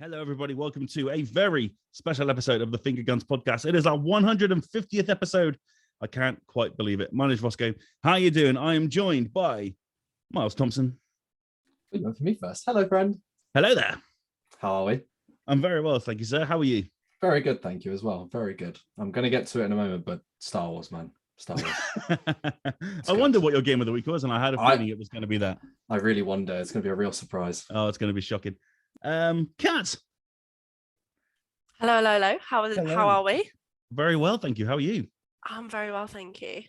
Hello, everybody. Welcome to a very special episode of the Finger Guns podcast. It is our 150th episode. I can't quite believe it. My name is Rossko. How are you doing? I am joined by Miles Thompson. You went for me first. Hello, friend. Hello there. How are we? I'm very well, thank you, sir. How are you? Very good, thank you as well. Very good. I'm going to get to it in a moment, but Star Wars, man. Star Wars. I wonder what your game of the week was, and I had a feeling it was going to be that. I really wonder. It's going to be a real surprise. Oh, it's going to be shocking. Kat. Hello. How are we? Very well, thank you. How are you? I'm very well, thank you.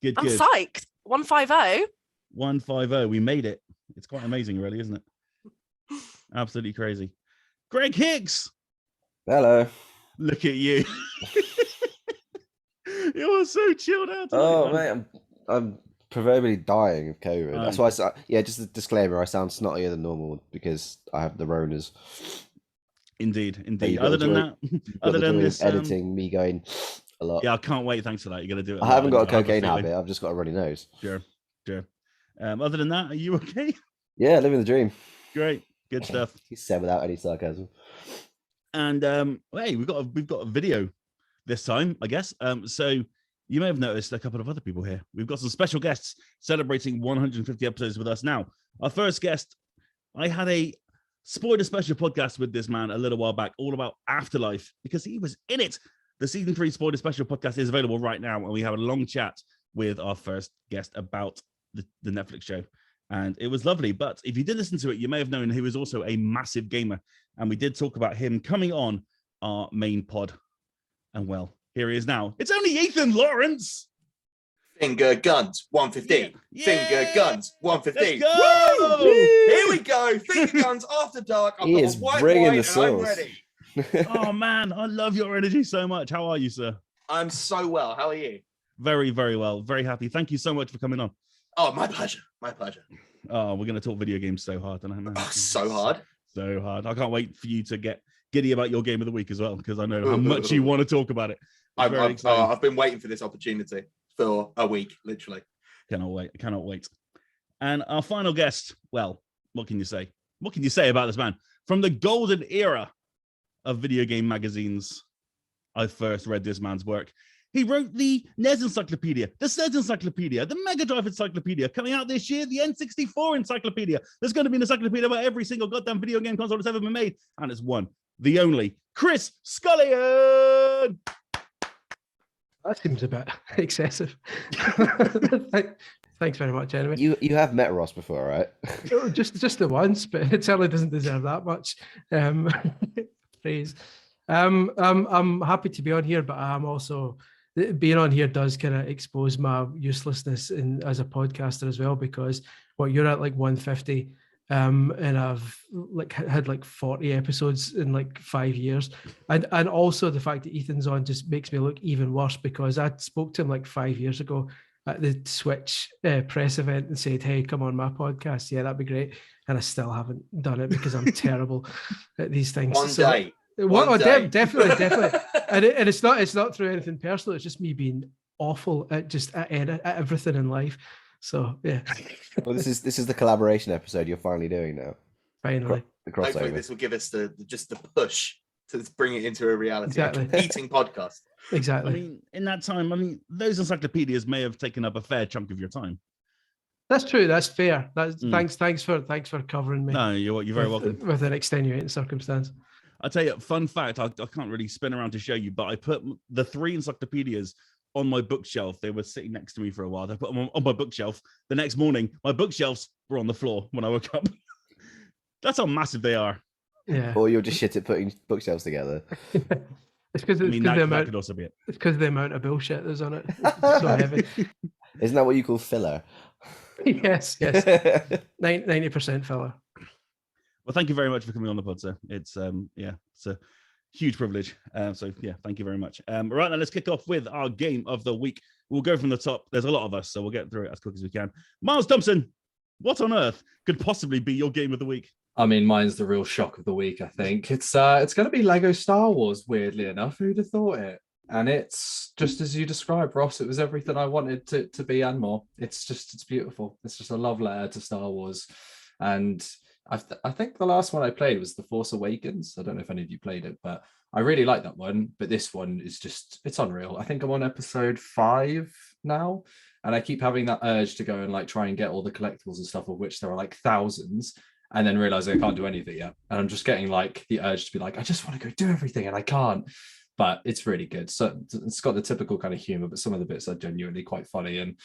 Good. I'm psyched. 150. 150. We made it. It's quite amazing, really, isn't it? Absolutely crazy. Greg Hicks. Hello. Look at you. You're so chilled out. Oh, mate, I'm proverbially dying of COVID. That's why just a disclaimer, I sound snottier than normal because I have the Ronas. Indeed. Other than this editing, me going a lot. Yeah, I can't wait. Thanks for that. You're going to do it. I haven't got a cocaine habit. I've just got a runny nose. Sure. Other than that, are you okay? Yeah, living the dream. Great. Good stuff. He said without any sarcasm. And hey, we've got a video this time, I guess. So you may have noticed a couple of other people here. We've got some special guests celebrating 150 episodes with us now. Our first guest, I had a spoiler special podcast with this man a little while back, all about Afterlife, because he was in it. The season 3 spoiler special podcast is available right now, and we have a long chat with our first guest about the Netflix show. And it was lovely. But if you did listen to it, you may have known he was also a massive gamer. And we did talk about him coming on our main pod. And well, here he is now. It's only Ethan Lawrence. Finger Guns 115. Yeah. Finger Guns 115. Let's go! Woo! Here we go. Finger Guns after dark. I've He got is a white bringing wine the and I'm sauce. ready. Oh, man. I love your energy so much. How are you, sir? I'm so well. How are you? Very, very well. Very happy. Thank you so much for coming on. Oh, my pleasure. My pleasure. Oh, we're going to talk video games so hard. Oh, so hard. So hard. I can't wait for you to get giddy about your game of the week as well, because I know how much you want to talk about it. I've been waiting for this opportunity for a week, literally. Cannot wait. And our final guest, well, what can you say? What can you say about this man? From the golden era of video game magazines, I first read this man's work. He wrote the NES Encyclopedia, the SNES Encyclopedia, the Mega Drive Encyclopedia, coming out this year, the N64 Encyclopedia. There's going to be an encyclopedia about every single goddamn video game console that's ever been made. And it's one, the only, Chris Scullion. That seems a bit excessive. Thanks very much, anyway. You have met Ross before, right? just the once, but it certainly doesn't deserve that much praise. I'm happy to be on here, but I'm also being on here does kind of expose my uselessness as a podcaster as well, because you're at like 150, and I've had 40 episodes in 5 years, and also the fact that Ethan's on just makes me look even worse, because I spoke to him 5 years ago at the Switch press event and said, "Hey, come on my podcast, yeah, that'd be great," and I still haven't done it because I'm terrible at these things. One day. Definitely. and it's not through anything personal. It's just me being awful at everything in life. So yeah. Well, this is the collaboration episode you're finally doing now. Finally. The crossover. Hopefully this will give us the push to bring it into a reality. Exactly. A competing podcast. Exactly. I mean, in that time, those encyclopedias may have taken up a fair chunk of your time. That's true. That's fair. Thanks for covering me. No, you're very welcome. With an extenuating circumstance. I'll tell you, fun fact, I can't really spin around to show you, but I put the 3 encyclopedias on my bookshelf. They were sitting next to me for a while. I put them on my bookshelf. The next morning, my bookshelves were on the floor when I woke up. That's how massive they are. Yeah. Or you're just shit at putting bookshelves together. It's because that could also be it. It's because the amount of bullshit that's on it. It's so heavy. Isn't that what you call filler? Yes. 90% filler. Well, thank you very much for coming on the pod, sir. It's it's a huge privilege. So yeah, thank you very much. Right now, let's kick off with our game of the week. We'll go from the top. There's a lot of us, so we'll get through it as quick as we can. Miles Thompson, what on earth could possibly be your game of the week? I mean, mine's the real shock of the week, I think. It's going to be Lego Star Wars, weirdly enough. Who'd have thought it? And it's just as you described, Ross. It was everything I wanted to be and more. It's beautiful. It's just a love letter to Star Wars. And I think the last one I played was The Force Awakens. I don't know if any of you played it, but I really like that one. But this one is just, it's unreal. I think I'm on episode 5 now, and I keep having that urge to go and like try and get all the collectibles and stuff, of which there are like thousands, and then realizing I can't do anything yet. And I'm just getting like the urge to be like, I just want to go do everything, and I can't. But it's really good. So it's got the typical kind of humor, but some of the bits are genuinely quite funny. And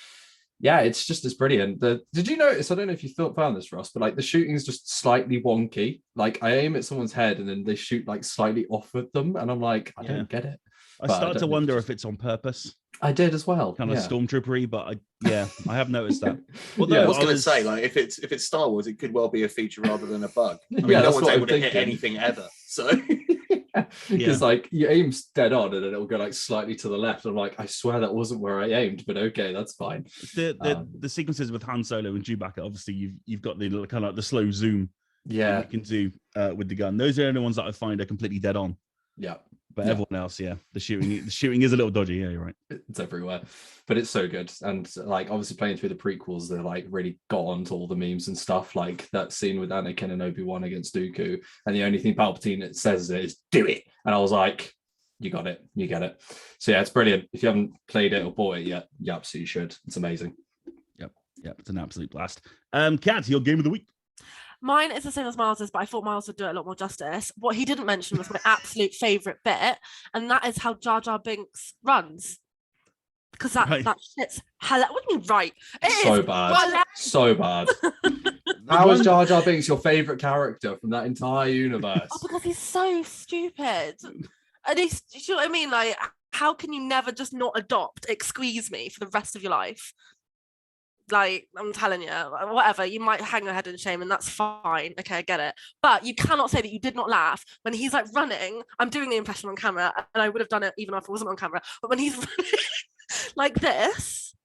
yeah, it's brilliant. Did you notice? I don't know if you found this, Ross, but like the shooting is just slightly wonky. Like I aim at someone's head and then they shoot like slightly off at them, and I'm like, I don't get it. I start to wonder if it's on purpose. I did as well. Kind of stormtroopery, but I have noticed that. Well, I was going to say, like, if it's Star Wars, it could well be a feature rather than a bug. I mean, no one's able to hit anything ever. So because like you aim dead on and then it'll go like slightly to the left. I'm like, I swear that wasn't where I aimed, but okay, that's fine. The sequences with Han Solo and Chewbacca, obviously you've got the kind of like the slow zoom. Yeah, you can do with the gun. Those are the only ones that I find are completely dead on. Yeah. But everyone else, the shooting is a little dodgy. Yeah, you're right. It's everywhere, but it's so good. And like obviously playing through the prequels, they're like really got onto all the memes and stuff. Like that scene with Anakin and Obi-Wan against Dooku, and the only thing Palpatine says is "Do it," and I was like, "You got it, you get it." So yeah, it's brilliant. If you haven't played it or bought it yet, you absolutely should. It's amazing. Yep, it's an absolute blast. Kat, your game of the week. Mine is the same as Miles's, but I thought Miles would do it a lot more justice. What he didn't mention was my absolute favourite bit, and that is how Jar Jar Binks runs. Because that shit's hilarious. What do you mean, right? It so is bad. hilarious. So bad. How is Jar Jar Binks your favourite character from that entire universe? Oh, because he's so stupid. And he's, do you know what I mean? Like, how can you never just not adopt Excuse Me for the rest of your life? Like, I'm telling you, whatever, you might hang your head in shame and that's fine. Okay, I get it. But you cannot say that you did not laugh when he's like running. I'm doing the impression on camera and I would have done it even if it wasn't on camera. But when he's running like this,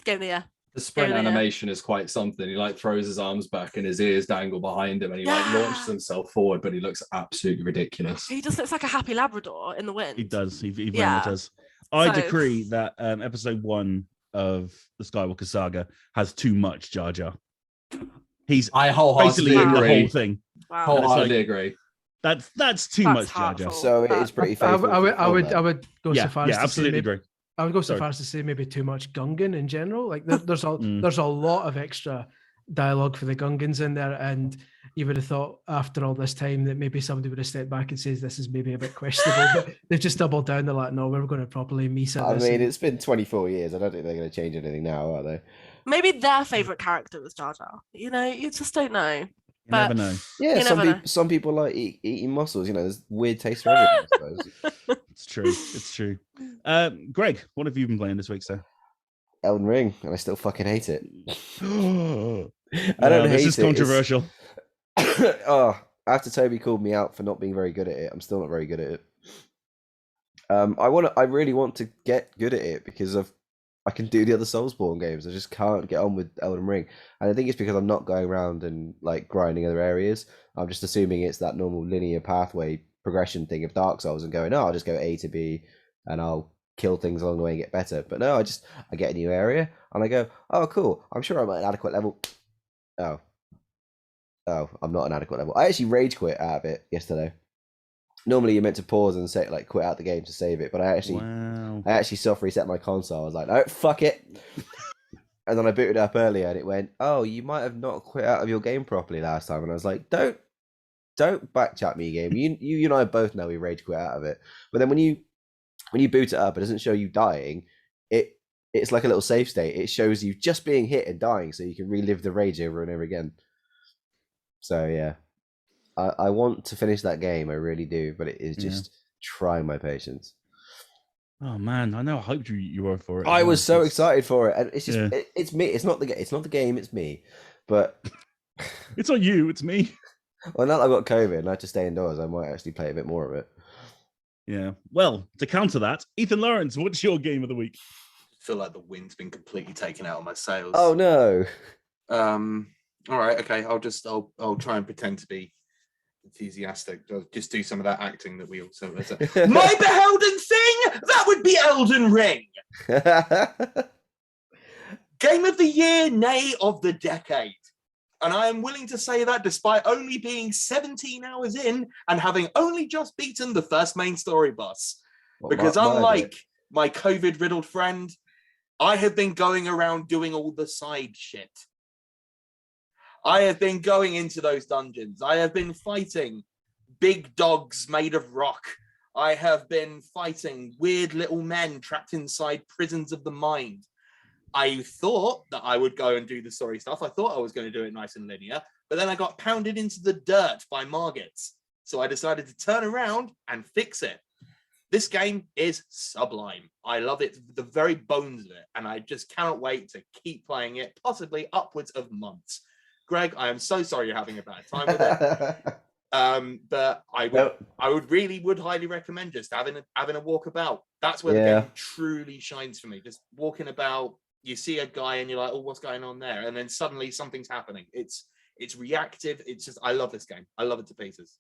give me a... The sprint animation is quite something. He like throws his arms back and his ears dangle behind him and he like launches himself forward, but he looks absolutely ridiculous. He just looks like a happy Labrador in the wind. He does. He very much does. I decree that episode 1 of the Skywalker saga has too much Jar Jar. I wholeheartedly agree. The whole thing. Wow. Wholeheartedly agree. That's too much Jar Jar. So it is pretty faithful. I would go so far as to absolutely say agree. I would go so far as to say maybe too much Gungan in general. Like there's a lot of extra dialogue for the Gungans in there, and you would have thought after all this time that maybe somebody would have stepped back and says this is maybe a bit questionable, but they've just doubled down. They're like, no, we're going to properly meet at this. I mean, it's been 24 years. I don't think they're going to change anything now, are they? Maybe their favourite character was Jar Jar. You know, you just don't know. You never know. Yeah, some people like eating mussels. You know, there's weird taste for everyone, I suppose. It's true. Greg, what have you been playing this week, sir? Elden Ring, and I still fucking hate it. I don't hate it. This is controversial. After Toby called me out for not being very good at it, I'm still not very good at it. I really want to get good at it because I can do the other Soulsborne games. I just can't get on with Elden Ring. And I think it's because I'm not going around and like grinding other areas. I'm just assuming it's that normal linear pathway progression thing of Dark Souls and going, I'll just go A to B and I'll kill things along the way and get better. But no, I get a new area and I go, oh, cool. I'm sure I'm at an adequate level. Oh, I'm not an adequate level. I actually rage quit out of it yesterday. Normally you're meant to pause and say like quit out the game to save it, but I actually self-reset my console. I was like, no, fuck it. And then I booted up earlier and it went, oh, you might have not quit out of your game properly last time. And I was like, don't backchat me, game. You and I both know we rage quit out of it. But then when you boot it up, it doesn't show you dying. It's like a little save state. It shows you just being hit and dying, so you can relive the rage over and over again. So yeah, I want to finish that game. I really do, but it is just trying my patience. Oh man, I know. I hoped you were for it. I was so excited for it, and it's just it's me. It's not the game. It's me. But it's not you. It's me. Well, now that I've got COVID and I have to stay indoors, I might actually play a bit more of it. Yeah. Well, to counter that, Ethan Lawrence, what's your game of the week? I feel like the wind's been completely taken out of my sails. Oh no. All right. Okay. I'll try and pretend to be enthusiastic. I'll just do some of that acting that we also. My beholden thing. That would be Elden Ring. Game of the year, nay, of the decade. And I am willing to say that despite only being 17 hours in and having only just beaten the first main story boss. Because unlike my COVID-riddled friend, I have been going around doing all the side shit. I have been going into those dungeons. I have been fighting big dogs made of rock. I have been fighting weird little men trapped inside prisons of the mind. I thought that I would go and do the story stuff. I thought I was going to do it nice and linear, but then I got pounded into the dirt by Margits. So I decided to turn around and fix it. This game is sublime. I love it, the very bones of it, and I just cannot wait to keep playing it, possibly upwards of months. Greg, I am so sorry you're having a bad time with it. But I would highly recommend just having a walk about. That's where the game truly shines for me. Just walking about, you see a guy and you're like, oh, what's going on there? And then suddenly something's happening. It's reactive. It's just, I love this game. I love it to pieces.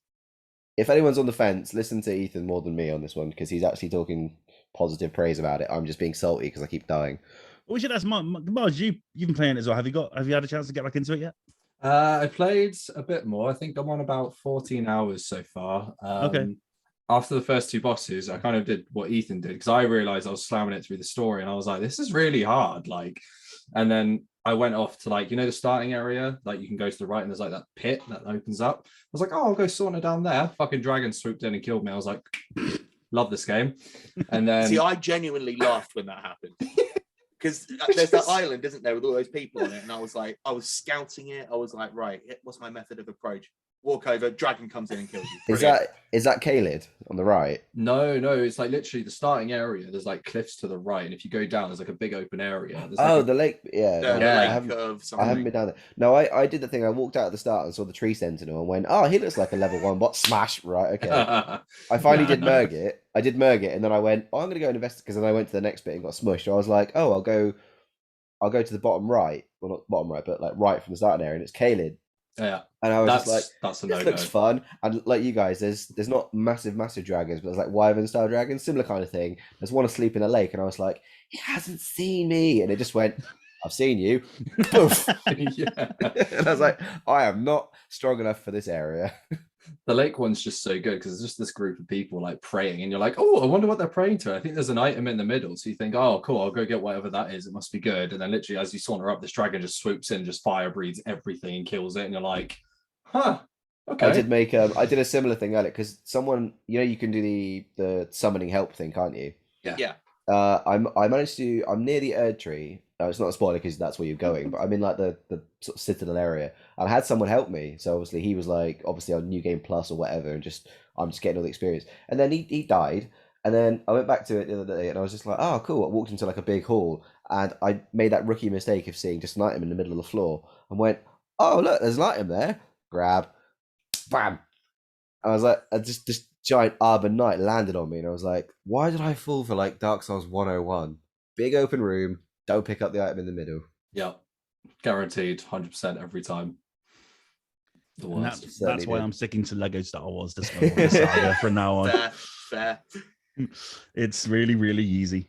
If anyone's on the fence, listen to Ethan more than me on this one, because he's actually talking positive praise about it. I'm just being salty because I keep dying. We should ask Mars, you've been playing it as well. Have you had a chance to get back into it yet? I played a bit more. I think I'm on about 14 hours so far. Okay. After the first two bosses, I kind of did what Ethan did, because I realized I was slamming it through the story and I was like, this is really hard. And then I went off to the starting area, you can go to the right and there's that pit that opens up. I was like, oh, I'll go sauna down there. Fucking dragon swooped in and killed me. I was like, love this game. And then see, I genuinely laughed when that happened. Because there's that island, isn't there, with all those people on it, and I was scouting it. I was like, right, what's my method of approach? Walk over, dragon comes in and kills you. Is that Kaled on the right? No, it's literally the starting area. There's cliffs to the right, and if you go down, there's a big open area. The lake, yeah. I haven't been down there. No, I did the thing. I walked out at the start and saw the tree sentinel and went, oh, he looks like a level 1 bot. Smash, right? Okay. I finally did merg it. I did merg it, and then I went, oh, I'm gonna go investigate, because then I went to the next bit and got smushed. So I was like, oh, I'll go to the bottom right, well, not bottom right, but right from the starting area, and it's Kaled. Yeah, and I was just like, that's a this looks fun. And like you guys, there's not massive dragons, but there's wyvern style dragons, similar kind of thing. There's one asleep in a lake, and I was like, he hasn't seen me, and it just went, I've seen you. Poof. Yeah. And I was like, I am not strong enough for this area. The lake one's just so good because it's just this group of people praying, and you're like, oh, I wonder what they're praying to. I think there's an item in the middle, so you think, oh, cool, I'll go get whatever that is. It must be good. And then literally, as you saunter up, this dragon just swoops in, just fire breathes everything and kills it, and you're like, huh. Okay. I did a similar thing earlier because someone, you can do the summoning help thing, can't you? Yeah. I managed to. I'm near the Erd tree. It's not a spoiler because that's where you're going, but I'm in the sort of citadel area. And I had someone help me, so obviously he was obviously on New Game Plus or whatever, and I'm just getting all the experience. And then he died, and then I went back to it the other day, and I was just like, oh, cool. I walked into a big hall, and I made that rookie mistake of seeing just an item in the middle of the floor, and went, oh look, there's an item there. Grab, bam. I was like, this giant Arbor Knight landed on me, and I was like, why did I fall for Dark Souls 101? Big open room. Don't pick up the item in the middle. Yeah, guaranteed, 100% every time. That's why I'm sticking to Lego Star Wars this saga from now on. Fair. It's really, really easy.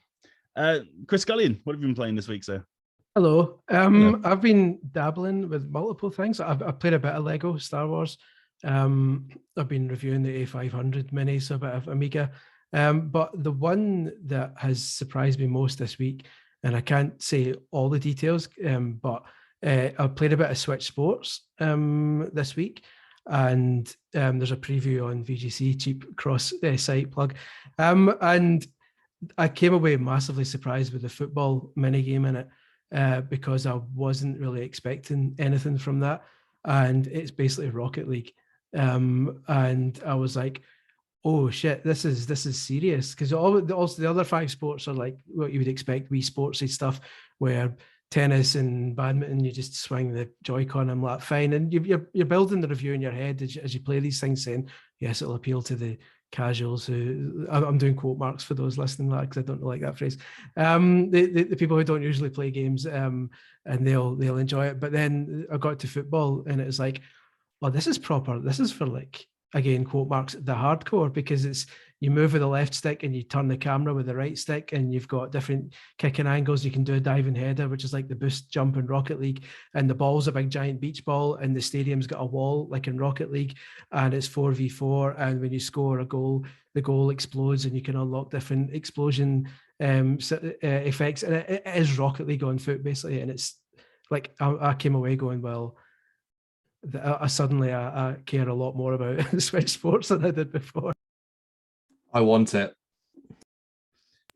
Chris Scullion, what have you been playing this week, sir? Hello. I've been dabbling with multiple things. I've played a bit of Lego Star Wars. I've been reviewing the A500 mini, so a bit of Amiga. But the one that has surprised me most this week, and I can't say all the details, but I played a bit of Switch Sports this week, and there's a preview on VGC, cheap cross site plug, and I came away massively surprised with the football mini game in it because I wasn't really expecting anything from that, and it's basically Rocket League, and I was like, oh shit, this is serious, because also the other 5 sports are what you would expect, Wii sportsy stuff, where tennis and badminton, you just swing the Joy-Con. I'm like, fine, and you're building the review in your head as you play these things, saying yes, it'll appeal to the casuals who, I'm doing quote marks for those listening, because I don't like that phrase, the people who don't usually play games, and they'll enjoy it. But then I got to football, and it was like, oh, this is proper. This is for again, quote marks, the hardcore, because it's you move with the left stick and you turn the camera with the right stick, and you've got different kicking angles. You can do a diving header, which is like the boost jump in Rocket League, and the ball's a big giant beach ball, and the stadium's got a wall like in Rocket League, and it's 4v4, and when you score a goal, the goal explodes, and you can unlock different explosion effects, and it is Rocket League on foot basically, and it's like I came away going, well, suddenly I care a lot more about Switch sports than I did before. I want it.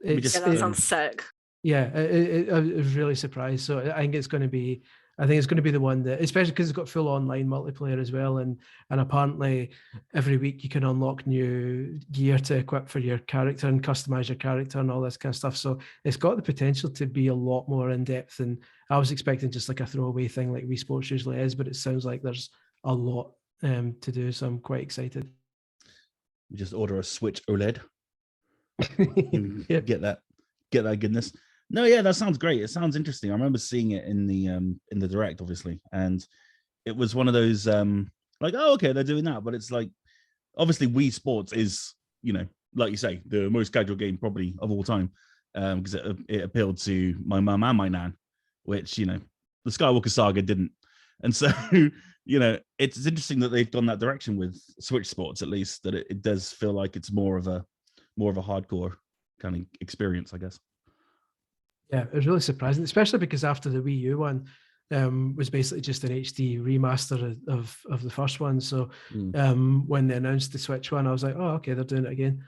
Yeah, that sounds sick. Yeah, I was really surprised. So I think it's going to be the one that, especially because it's got full online multiplayer as well, and apparently every week you can unlock new gear to equip for your character and customize your character and all this kind of stuff. So it's got the potential to be a lot more in depth than I was expecting, just like a throwaway thing like Wii Sports usually is. But it sounds like there's a lot to do, so I'm quite excited. You just order a Switch OLED. Yeah. Get that goodness. No, yeah, that sounds great. It sounds interesting. I remember seeing it in the direct, obviously, and it was one of those like, oh, okay, they're doing that, but it's like, obviously, Wii Sports is, you know, like you say, the most casual game probably of all time, because it appealed to my mum and my nan, which, you know, the Skywalker Saga didn't, and so you know, it's interesting that they've gone that direction with Switch Sports, at least, that it does feel like it's more of a hardcore kind of experience, I guess. Yeah, it was really surprising, especially because after the Wii U one was basically just an HD remaster of the first one. So when they announced the Switch one, I was like, oh, okay, they're doing it again.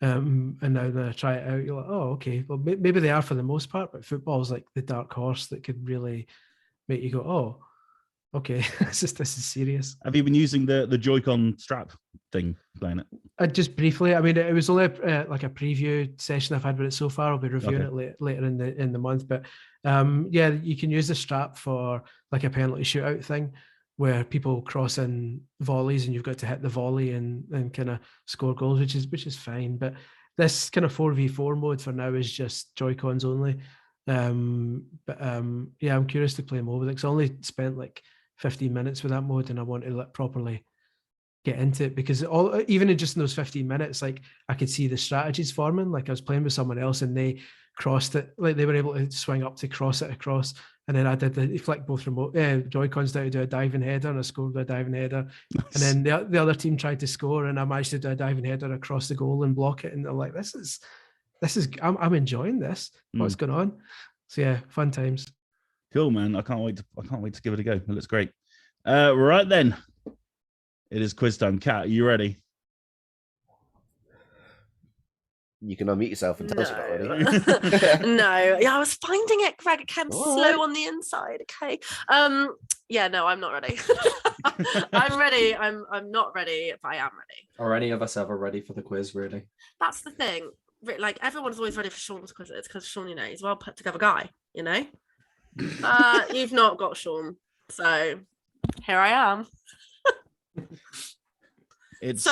And now when I try it out, you're like, oh, okay, well, maybe they are for the most part, but football is like the dark horse that could really make you go, oh, okay, this is serious. Have you been using the Joy-Con strap thing playing it? Just briefly. I mean, it was only like a preview session I've had with it so far. I'll be reviewing it later in the month. But yeah, you can use the strap for like a penalty shootout thing, where people cross in volleys and you've got to hit the volley and kind of score goals, which is fine. But this kind of 4v4 mode for now is just Joy-Cons only. Yeah, I'm curious to play more with it, because I only spent like 15 minutes with that mode, and I want to properly get into it, because even in those 15 minutes, like I could see the strategies forming. Like I was playing with someone else and they crossed it, like they were able to swing up to cross it across, and then I did the flick both remote Joy-Cons down to do a diving header, and I scored with a diving header. Nice. And then the other team tried to score, and I managed to do a diving header across the goal and block it, and they're like, this is I'm enjoying this. What's going on? So yeah, fun times. Cool, man. I can't wait to give it a go. It looks great. Right then, it is quiz time. Kat, are you ready? You can unmute yourself and tell us you're not ready. No, yeah, I was finding it, Greg, kind of slow on the inside. Okay. Yeah, no, I'm not ready. I'm ready. I'm not ready, but I am ready. Are any of us ever ready for the quiz, really? That's the thing. Like, everyone's always ready for Sean's quizzes, because Sean, you know, he's a well put together guy, you know? You've not got Sean, so here I am. It's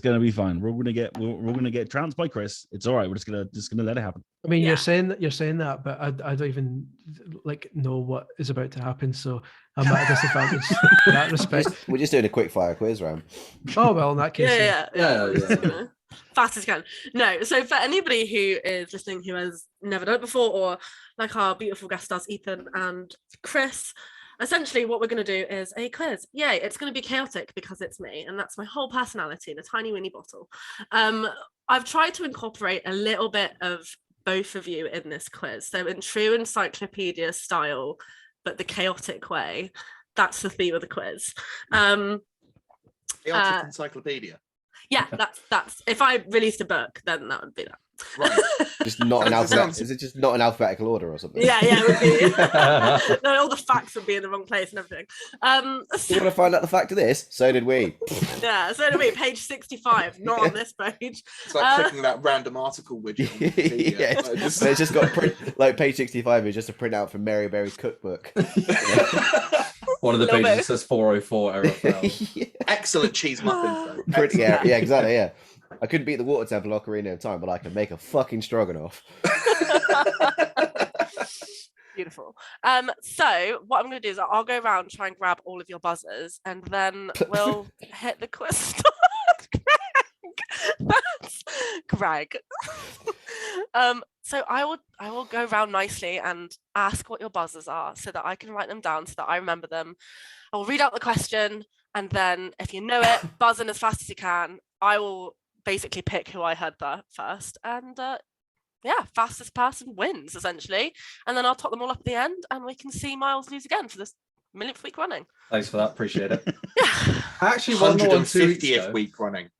gonna be fine. We're gonna get trounced by Chris. It's all right. We're just gonna let it happen. I mean, you're saying that, but I don't even like know what is about to happen, so I'm at a disadvantage in that respect. We're just doing a quick fire quiz round. Oh well, in that case, yeah. Fast as can. No, so for anybody who is listening who has never done it before, or like our beautiful guest stars Ethan and Chris, essentially what we're going to do is a quiz. Yay, it's going to be chaotic because it's me, and that's my whole personality in a tiny weeny bottle. I've tried to incorporate a little bit of both of you in this quiz, so in true encyclopedia style, but the chaotic way. That's the theme of the quiz. Chaotic encyclopedia. Yeah, that's if I released a book, then that would be that. Right. Just not an alphabet. Is it just not in alphabetical order or something? Yeah, it would be. No, all the facts would be in the wrong place and everything. You want to find out the fact of this? So did we. Yeah, so did we. Page 65, not on this page. It's like clicking that random article widget. Yeah, it's just got like page 65 is just a printout from Mary Berry's cookbook. One of the pages says 404 error failed. Yeah. Excellent cheese muffins. Yeah, exactly. Yeah. I couldn't beat the water temple ocarina in time, but I can make a fucking stroganoff. Beautiful. So what I'm going to do is I'll go around and try and grab all of your buzzers, and then we'll hit the quiz. That's Greg. So I will go around nicely and ask what your buzzers are, so that I can write them down, so that I remember them. I will read out the question, and then if you know it, buzz in as fast as you can. I will basically pick who I heard first, and fastest person wins, essentially. And then I'll top them all up at the end, and we can see Miles lose again for this millionth week running. Thanks for that. Appreciate it. Yeah. I actually won the one 2 weeks 150th ago. week running.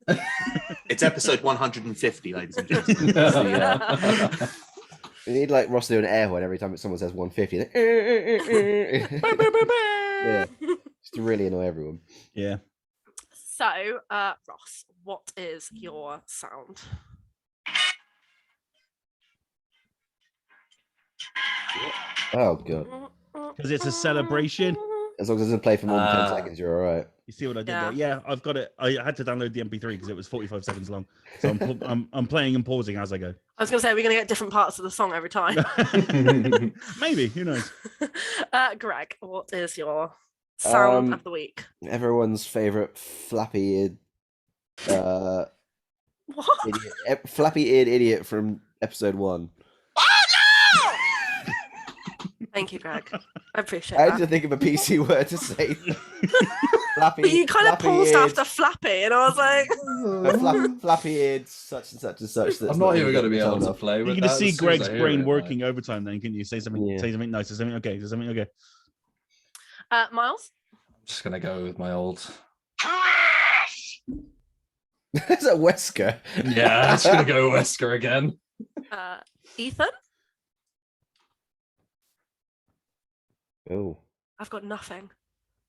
It's episode 150, ladies and gentlemen. Yeah. We need like Ross doing an air horn every time someone says 150. Like, yeah, just to really annoy everyone. Yeah. So, Ross, what is your sound? Oh god! Because it's a celebration. As long as it doesn't play for more than 10 Ah. seconds, you're all right. You see what I did Yeah. there? Yeah, I've got it. I had to download the MP3 because it was 45 seconds long. So I'm playing and pausing as I go. I was going to say, we're going to get different parts of the song every time. Maybe, who knows? Greg, what is your sound of the week? Everyone's favorite flappy-eared, What? flappy-eared idiot from episode 1. Thank you, Greg. I appreciate I had that. to think of a PC word to say. Flappy, But you kind of paused flappy-eared- after flappy, and I was like, flappy-eared such and such and such. That's I'm not really even going to be able turned to off. play with You can that. just see as soon as Greg's I hear brain it, working overtime then, can you? Say something, Yeah. say something nice, say something okay, say something okay. Miles? I'm just going to go with my old. Is that Wesker? Yeah, I'm just going to go Wesker again. Ethan? Oh. I've got nothing.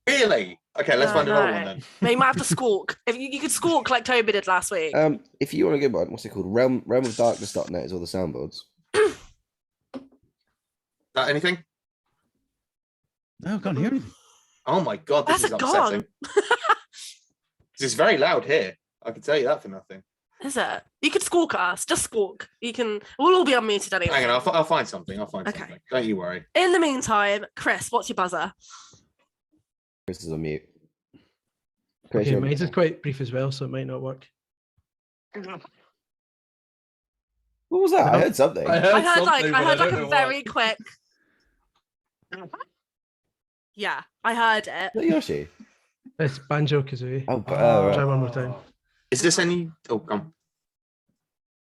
Really? Okay, let's find another one then. But you might have to squawk. If you could squawk like Toby did last week. If you want a good one, what's it called? Realmofdarkness.net is all the soundboards. Anything? No, I can't hear anything. Oh my god, this That's is a upsetting. gone. It's very loud here. I can tell you that for nothing. Is it? You could squawk at us. Just squawk. You can. We'll all be unmuted anyway. Hang on, I'll find something. I'll find Okay. something. Don't you worry. In the meantime, Chris, what's your buzzer? Chris is on mute. Chris, Okay, you're on mine's is mute. quite brief as well, so it might not work. What was that? I heard something. I heard, I heard something, but I don't a know very what. quick. Yeah, I heard it. Is that Yoshi? It's Banjo Kazooie. Oh, Try right. one more time. Is this any? Oh, come.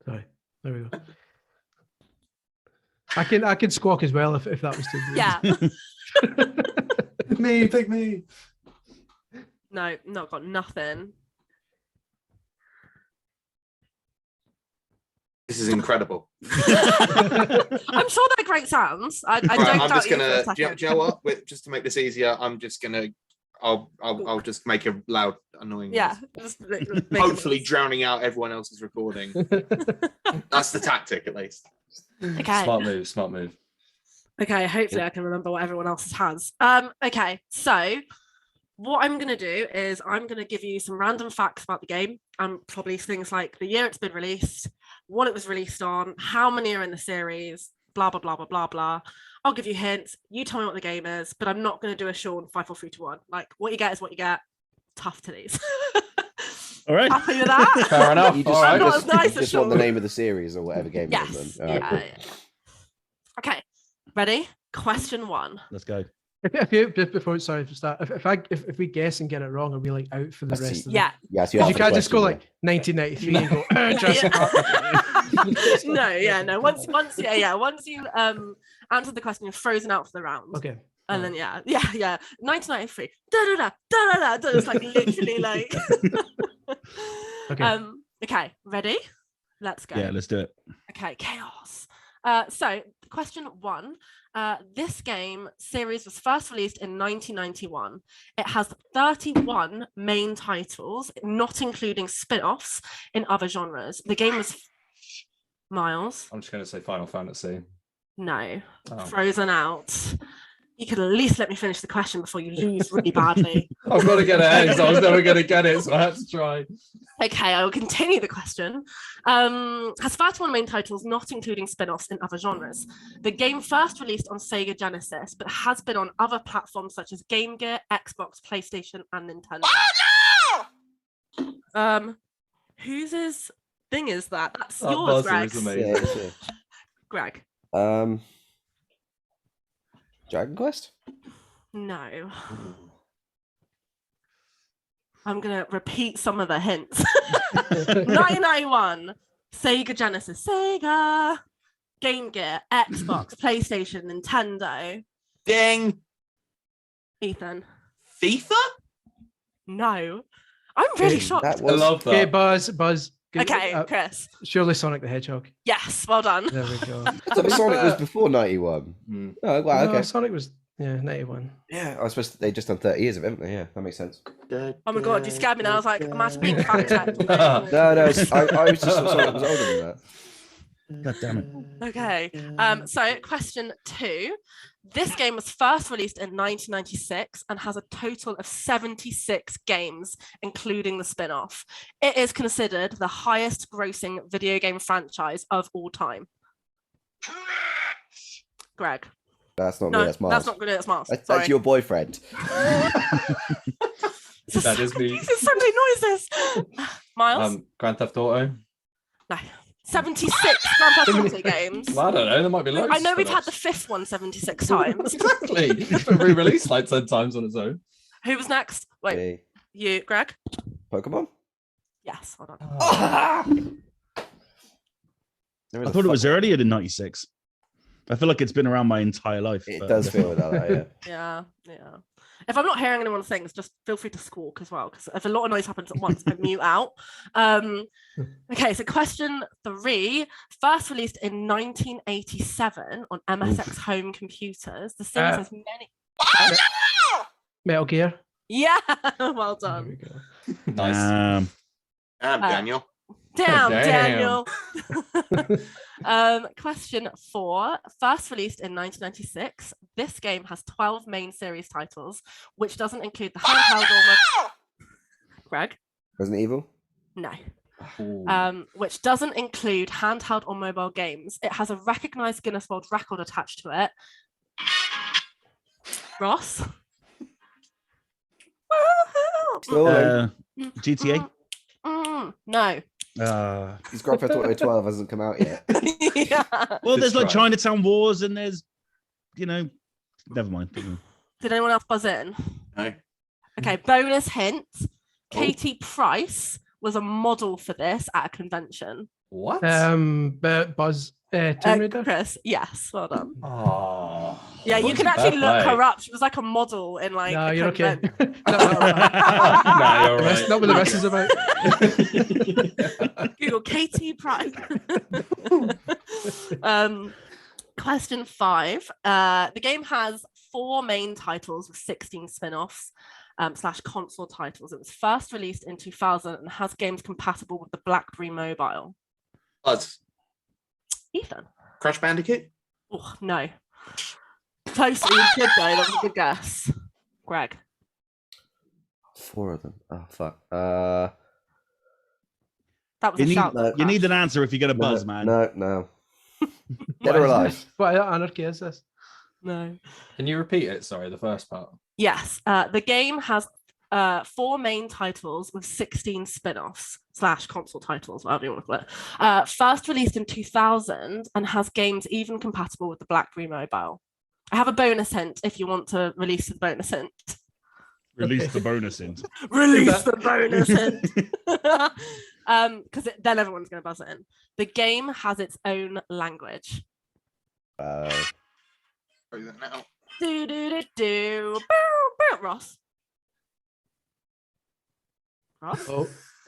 Sorry. There we go. I can squawk as well if that was too good. Yeah. Me, pick me. No, not got nothing. This is incredible. I'm sure they're great sounds. I don't Right, I'm doubt just you for a gonna. Do second. you know what? Just to make this easier, I'm just gonna. I'll just make a loud, annoying. Yeah. noise. Just make a Hopefully, noise. drowning out everyone else's recording. That's the tactic, at least. Okay. Smart move, smart move. Okay, hopefully I can remember what everyone else has. Okay, so what I'm gonna do is I'm gonna give you some random facts about the game. Probably things like the year it's been released, what it was released on, how many are in the series, blah blah blah blah blah blah. I'll give you hints. You tell me what the game is, but I'm not gonna do a Sean 5, 4, 3, 2, 1. Like what you get is what you get. Tough to these. All right. Happy with that? Fair enough. You All just, right. Not just, as nice you as just want the Sean. name of the series or whatever game it Yes. is then. Yeah, All right, yeah. Okay. Ready? Question 1. Let's go. If you just before sorry to start, if we guess and get it wrong, are we like out for the Let's rest see. of the Yeah. Yeah, so Because you ask can't the just go question, like 1993 and go Jurassic Park. No. Once you answered the question, you're frozen out for the round. Okay. And then 1993. Da da da. It's like literally like. Okay. Okay, ready? Let's go. Yeah, let's do it. Okay, chaos. So question 1. This game series was first released in 1991. It has 31 main titles, not including spin-offs in other genres. The game was Miles. I'm just going to say Final Fantasy. No. Oh. Frozen out. You could at least let me finish the question before you lose really badly. I've got to get ahead, so I was never going to get it, so I had to try. Okay, I will continue the question. Has 31 main titles, not including spin-offs in other genres. The game first released on Sega Genesis, but has been on other platforms such as Game Gear, Xbox, PlayStation, and Nintendo. Whose thing is that? That's That yours, buzzer Greg. is amazing. Yeah, it's it. Greg. Dragon Quest? No. I'm going to repeat some of the hints. 1991, Sega Genesis, Sega, Game Gear, Xbox, PlayStation, Nintendo. Ding. Ethan. FIFA? No. I'm really shocked. That I was love Okay, that. Buzz. Good- Okay, Chris. Surely Sonic the Hedgehog. Yes, well done. There we go. So Sonic was before 91. Mm. Oh, wow, No, okay. Sonic was 91. Yeah, I suppose they just done 30 years of it, haven't they? Yeah, that makes sense. Oh my god, you scared me now. I was like, imagine being fact checked. No, it's, I was just thought Sonic was older than that. God damn it. Okay. So question 2. This game was first released in 1996 and has a total of 76 games, including the spin-off. It is considered the highest grossing video game franchise of all time. Greg. That's not No, me, that's Mars. that's not good. It's Mars. That's Sorry. your boyfriend. That is me. These are Sunday noises. Miles? Grand Theft Auto. No. 76 Grand Theft Auto games. Well, I don't know. There might be loads. I know we've had the spin-offs. 5th one 76 times. Exactly. It's been re-released like 10 times on its own. Who was next? Wait, Hey, you, Greg? Pokemon? Yes, hold on. There I is a thought it was fuck- earlier than 96. I feel like it's been around my entire life. It but- does feel like that, Yeah. If I'm not hearing anyone things, just feel free to squawk as well, because if a lot of noise happens at once, I mute out. Okay, so question 3. First released in 1987 on MSX home computers. The series has many... Metal Gear. Yeah, well There done. we go. Nice. Damn, Daniel. Damn, Damn. Daniel. Question 4. First released in 1996, this game has 12 main series titles, which doesn't include the handheld or... Greg? Resident Evil? No. Ooh. Which doesn't include handheld or mobile games. It has a recognized Guinness World Record attached to it. Ross? Woohoo! GTA. No. His Grand Theft Auto 12 hasn't come out yet. Yeah. Well, there's like Just try. Chinatown Wars, and there's, never mind. Did anyone else buzz in? No. Okay, bonus hint. Katie Price was a model for this at a convention. What? Buzz. Tomb Raider. Chris, yes, well done. Oh. Yeah, you can actually look her up. She was like a model in like. No, a you're okay. convention. Nah, you're That's right. not what the rest is about. Google Katie Price. Question 5. The game has 4 main titles with 16 spin-offs / console titles. It was first released in 2000 and has games compatible with the BlackBerry Mobile. Buzz. Ethan? Crash Bandicoot? Oh, no. Close. You did though. That was a good guess. Greg? 4 of them. Oh, fuck. That was You a need, shout. though, you need Crash. an answer if you get a buzz, man. No. Dead or alive? What anarchy is this? No. Can you repeat it? Sorry, the first part. Yes. The game has 4 main titles with 16 spin-offs / console titles, whatever you want to call it. First released in 2000 and has games even compatible with the BlackBerry Mobile. I have a bonus hint if you want to release the bonus hint. Release the bonus in. Release the bonus hint. Because then everyone's going to buzz it in. The game has its own language. Throw that now. Do do do do. Bow, bow. Ross.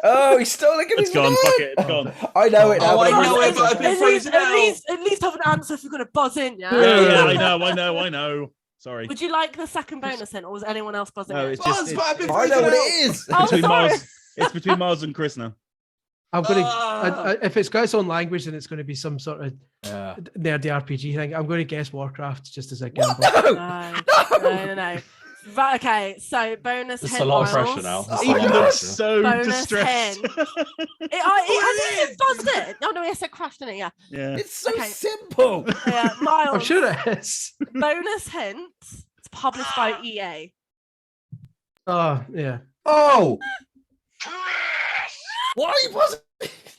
Oh, he's stolen it. It's gone. Fuck it. It's gone. I know it now. Oh, I but know it, but I've been At least, frozen out. at least have an answer if you're going to buzz in, yeah? Yeah, I know. Sorry. Would you like the second bonus hint, or was anyone else buzzing No, in? it's just Buzz, but I've been I know frozen what out. it is. Oh, between sorry. Miles. It's between Miles and Chris now. I'm going to, if it's got its own language, then it's going to be some sort of Yeah. nerdy RPG thing. I'm going to guess Warcraft just as a gamble. No. Right, okay, so bonus It's hint. a lot of Miles. pressure now. It's a Ethan lot of looks pressure. so Bonus distressed. 10. Has it buzzed it? Oh no, it said crashed, didn't it? Yeah. Yeah. It's so Okay. simple. Yeah, Miles. I'm sure it is. Bonus hint. It's published by E EA. Oh, yeah. Oh, Why are you buzzing?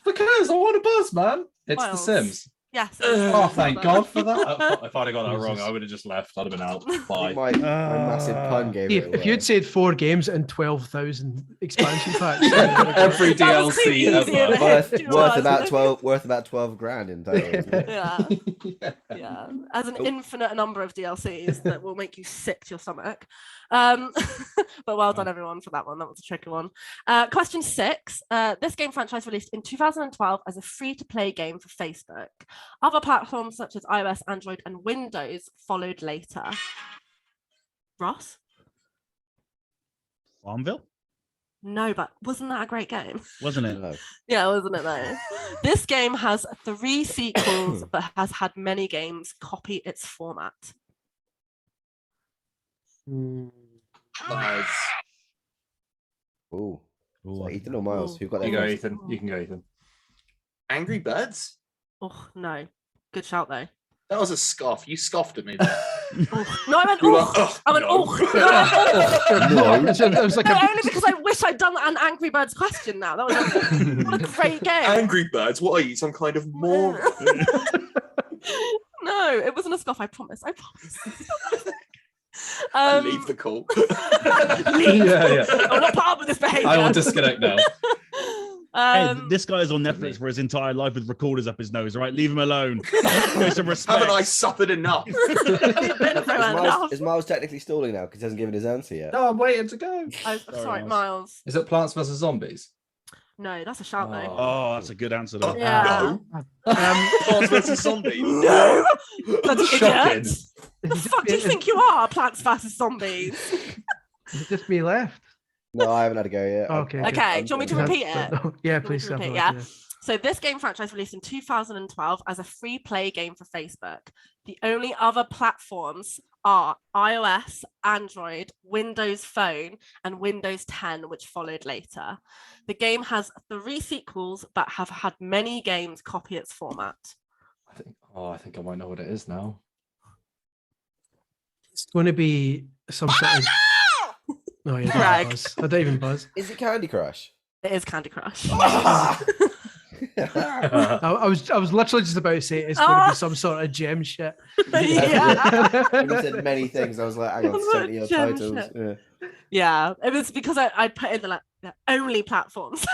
because I want a buzz, man. It's The Miles. Sims. Yes. Oh, thank God for that. If I'd have got that wrong, Jesus. I would have just left. I'd have been out. My Bye. massive pun gave If, it if away. you'd said 4 games and 12,000 expansion packs, Every That was too DLC easy of a ever. hint. Do you know what I mean? worth about 12 grand in total. Isn't it? Yeah. As an infinite number of DLCs that will make you sick to your stomach. But well done, everyone, for that one. That was a tricky one. Question 6. This game franchise released in 2012 as a free-to-play game for Facebook. Other platforms such as iOS, Android, and Windows followed later. Ross? Farmville, No, but wasn't that a great game? wasn't it? No. Yeah, wasn't it though? This game has 3 sequels, but has had many games copy its format. Nice. Ooh. Ooh, So Ethan or Miles? Who got You that? go, first? Ethan. You can go, Ethan. Angry Birds? Oh no, good shout though. That was a scoff. You scoffed at me there. Oh. No, I meant You were oh. like, "Ugh, I went no." oh. It was like No, a, only because I wish I'd done an Angry Birds question now. That was a great game. Angry Birds? What are you, some kind of moron? No, it wasn't a scoff. I promise. I promise. I leave the call. Leave. Yeah. I'm not part of this behavior. I will disconnect now. Hey, this guy's on Netflix for his entire life with recorders up his nose. All right, leave him alone. Show some respect. Haven't I suffered enough? Is Miles technically stalling now because he hasn't given his answer yet? No, I'm waiting to go. Sorry, Miles. Is it Plants vs Zombies? No, that's a shout though. Oh, that's a good answer. Though. Yeah. Plants vs Zombies. No. Bloody Shocking. idiot. The fuck do you think you are, Plants vs Zombies? is it just me left? No, I haven't had a go yet. Okay. Okay, do you want me to repeat it? Yeah, please. repeat, have yeah. yeah. So this game franchise released in 2012 as a free play game for Facebook. The only other platforms are iOS, Android, Windows Phone, and Windows 10, which followed later. The game has 3 sequels, but have had many games copy its format. I think I might know what it is now. It's going to be some sort of. No, yeah, Greg. buzz. I don't even buzz. Is it Candy Crush? It is Candy Crush. I was literally just about to say it's going to be some sort of gem shit. Yeah. When you said many things, I was like, hang on, 70 odd Gem titles. shit. Yeah. Yeah, it was because I put in the only platforms.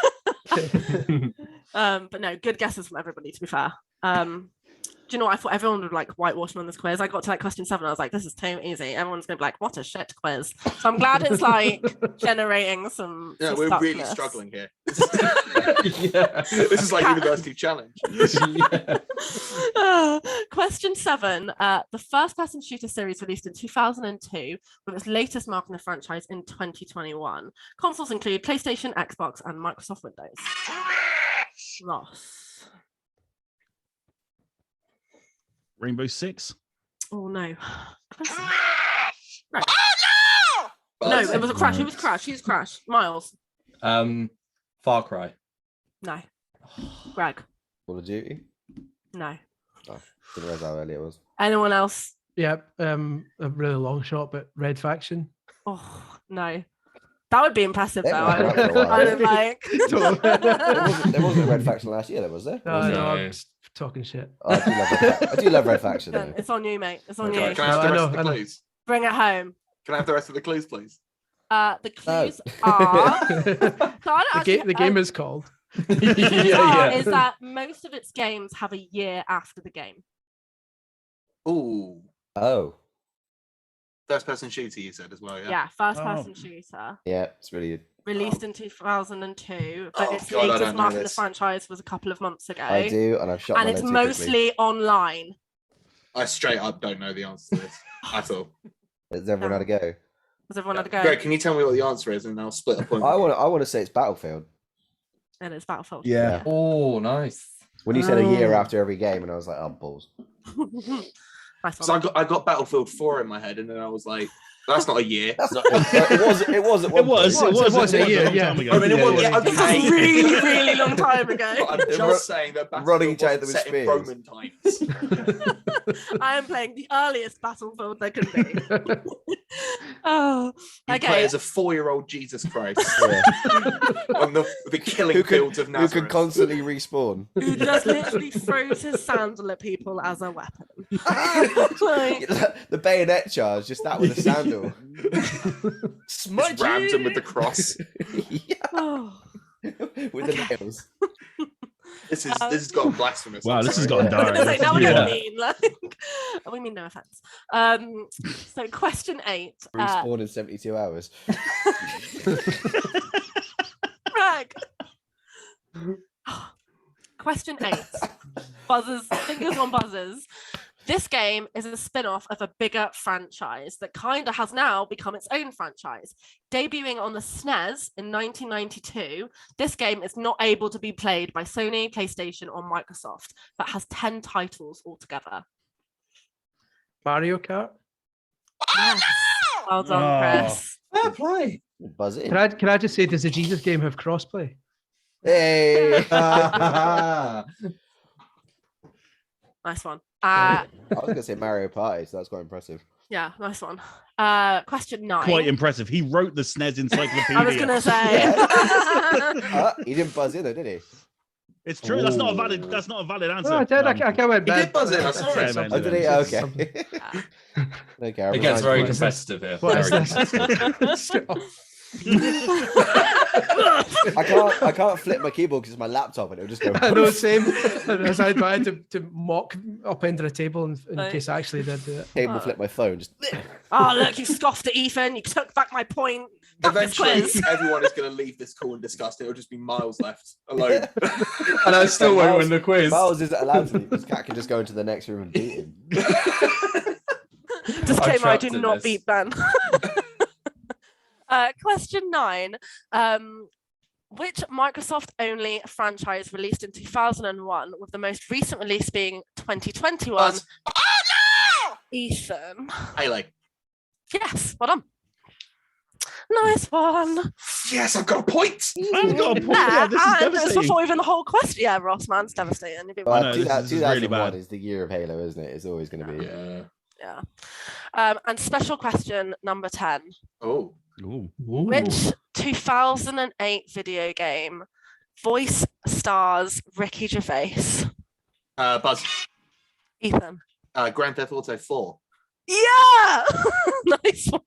But no, good guesses from everybody, to be fair. Do you know what? I thought everyone would like whitewash me on this quiz. I got to like question 7. I was like, this is too easy. Everyone's gonna be like, what a shit quiz. So I'm glad it's like generating some. Yeah, some we're really stuckness. struggling here. Yeah. This is like University Challenge. Question 7. The first-person shooter series released in 2002, with its latest mark in the franchise in 2021. Consoles include PlayStation, Xbox, and Microsoft Windows. Ross. Rainbow Six. Oh no. Oh, No, it was a crash. It was crash. He was crash. Miles. Far Cry. No. Greg. Call of Duty? No. Oh, didn't realize how early it was. Anyone else? Yeah, a really long shot, but Red Faction. Oh no. That would be impressive though. They were around for a while. I would like. There wasn't a Red Faction last year, though, was there? No, No. I'm just talking shit. Oh, I do love Red Faction, though. It's on you, mate. It's on Can you. I have the I rest know, of the I know. clues? Bring it home. Can I have the rest of the clues, please? The clues are. So I don't The actually- game is called. is that most of its games have a year after the game. Ooh. Oh, First person shooter, you said as well, yeah? Yeah, first person Oh. shooter. yeah, it's really. Released in 2002, but Oh, its God, I latest don't know mark in the this. franchise was a couple of months ago. I do, and I've shot And my it's load too quickly. mostly online. I straight up don't know the answer to this at all. Has everyone had a go? Does everyone have to go? Greg, can you tell me what the answer is and I'll split a point? I want to say it's Battlefield. and it's Battlefield. Yeah. Oh, nice. When you said a year Oh. after every game, and I was like, oh, balls. Nice So one. I got Battlefield 4 in my head, and then I was like, that's not a year. That's not. It was. It was. At one It was a year, long yeah. time ago. I mean, it was, Yeah, yeah, It was okay. a really, really long time ago. But I'm just saying that Running Battlefield Jade wasn't with set in spears. Roman times. I am playing the earliest Battlefield there could be. Oh, You play okay. as a 4-year-old Jesus Christ Yeah. on the killing Who can, fields of who Nazareth. can constantly respawn. Who just literally throws his sandal at people as a weapon. Like, The bayonet charge, just that with a sandal. Just rams him with the cross. Yeah, oh. with the nails. This has gotten blasphemous. Wow, I'm this has sorry. gotten dark. It's like, now we're Yeah. getting mean. Like, we mean no offense. So question 8. Respawn in 72 hours. Greg. Question 8. Buzzers, fingers on buzzers. This game is a spin-off of a bigger franchise that kind of has now become its own franchise. Debuting on the SNES in 1992, this game is not able to be played by Sony, PlayStation, or Microsoft, but has 10 titles altogether. Mario Kart. Yes. Well done, Oh. Chris. Fair play. Buzz it. Can I just say, does the Jesus game have crossplay? Hey. Nice one. I was gonna say Mario Party, so that's quite impressive. Yeah, nice one. Question 9. Quite impressive. He wrote the SNES Encyclopedia. I was gonna say. He didn't buzz in though, did he? It's true. That's not a valid. That's not a valid answer. No, I did. I went He back. did buzz in, I saw it. Yeah, Oh, did he? Something. Okay. Okay. I It gets very realised- competitive here. What is Very this? competitive. I can't flip my keyboard because it's my laptop and it'll just go. I know, same. As I had to mock up under a table in Right. case I actually did do it. Cable flip my phone. Just Oh, look, you scoffed at Ethan. You took back my point. Fuck this Eventually, quiz. everyone is going to leave this call in disgust. It'll just be Miles left alone. And I still won't win the quiz. Miles isn't allowed to leave because Cat can just go into the next room and beat him. Disclaimer, I trapped do in not this. beat Ben. Question 9. Which Microsoft-only franchise released in 2001, with the most recent release being 2021? Buzz. Ethan. Halo. Yes, well done. Nice one. Yes, I've got a point. I've got a point. Yeah, this is and it's devastating. before even the whole question. Yeah, Ross, man, it's devastating. You've been Well, know, this is 2001 really bad. is the year of Halo, isn't it? It's always going to be. Yeah. Yeah. And special question number 10. Oh, Ooh. Which 2008 video game voice stars Ricky Gervais? Buzz. Ethan. Grand Theft Auto 4. Yeah! Nice one.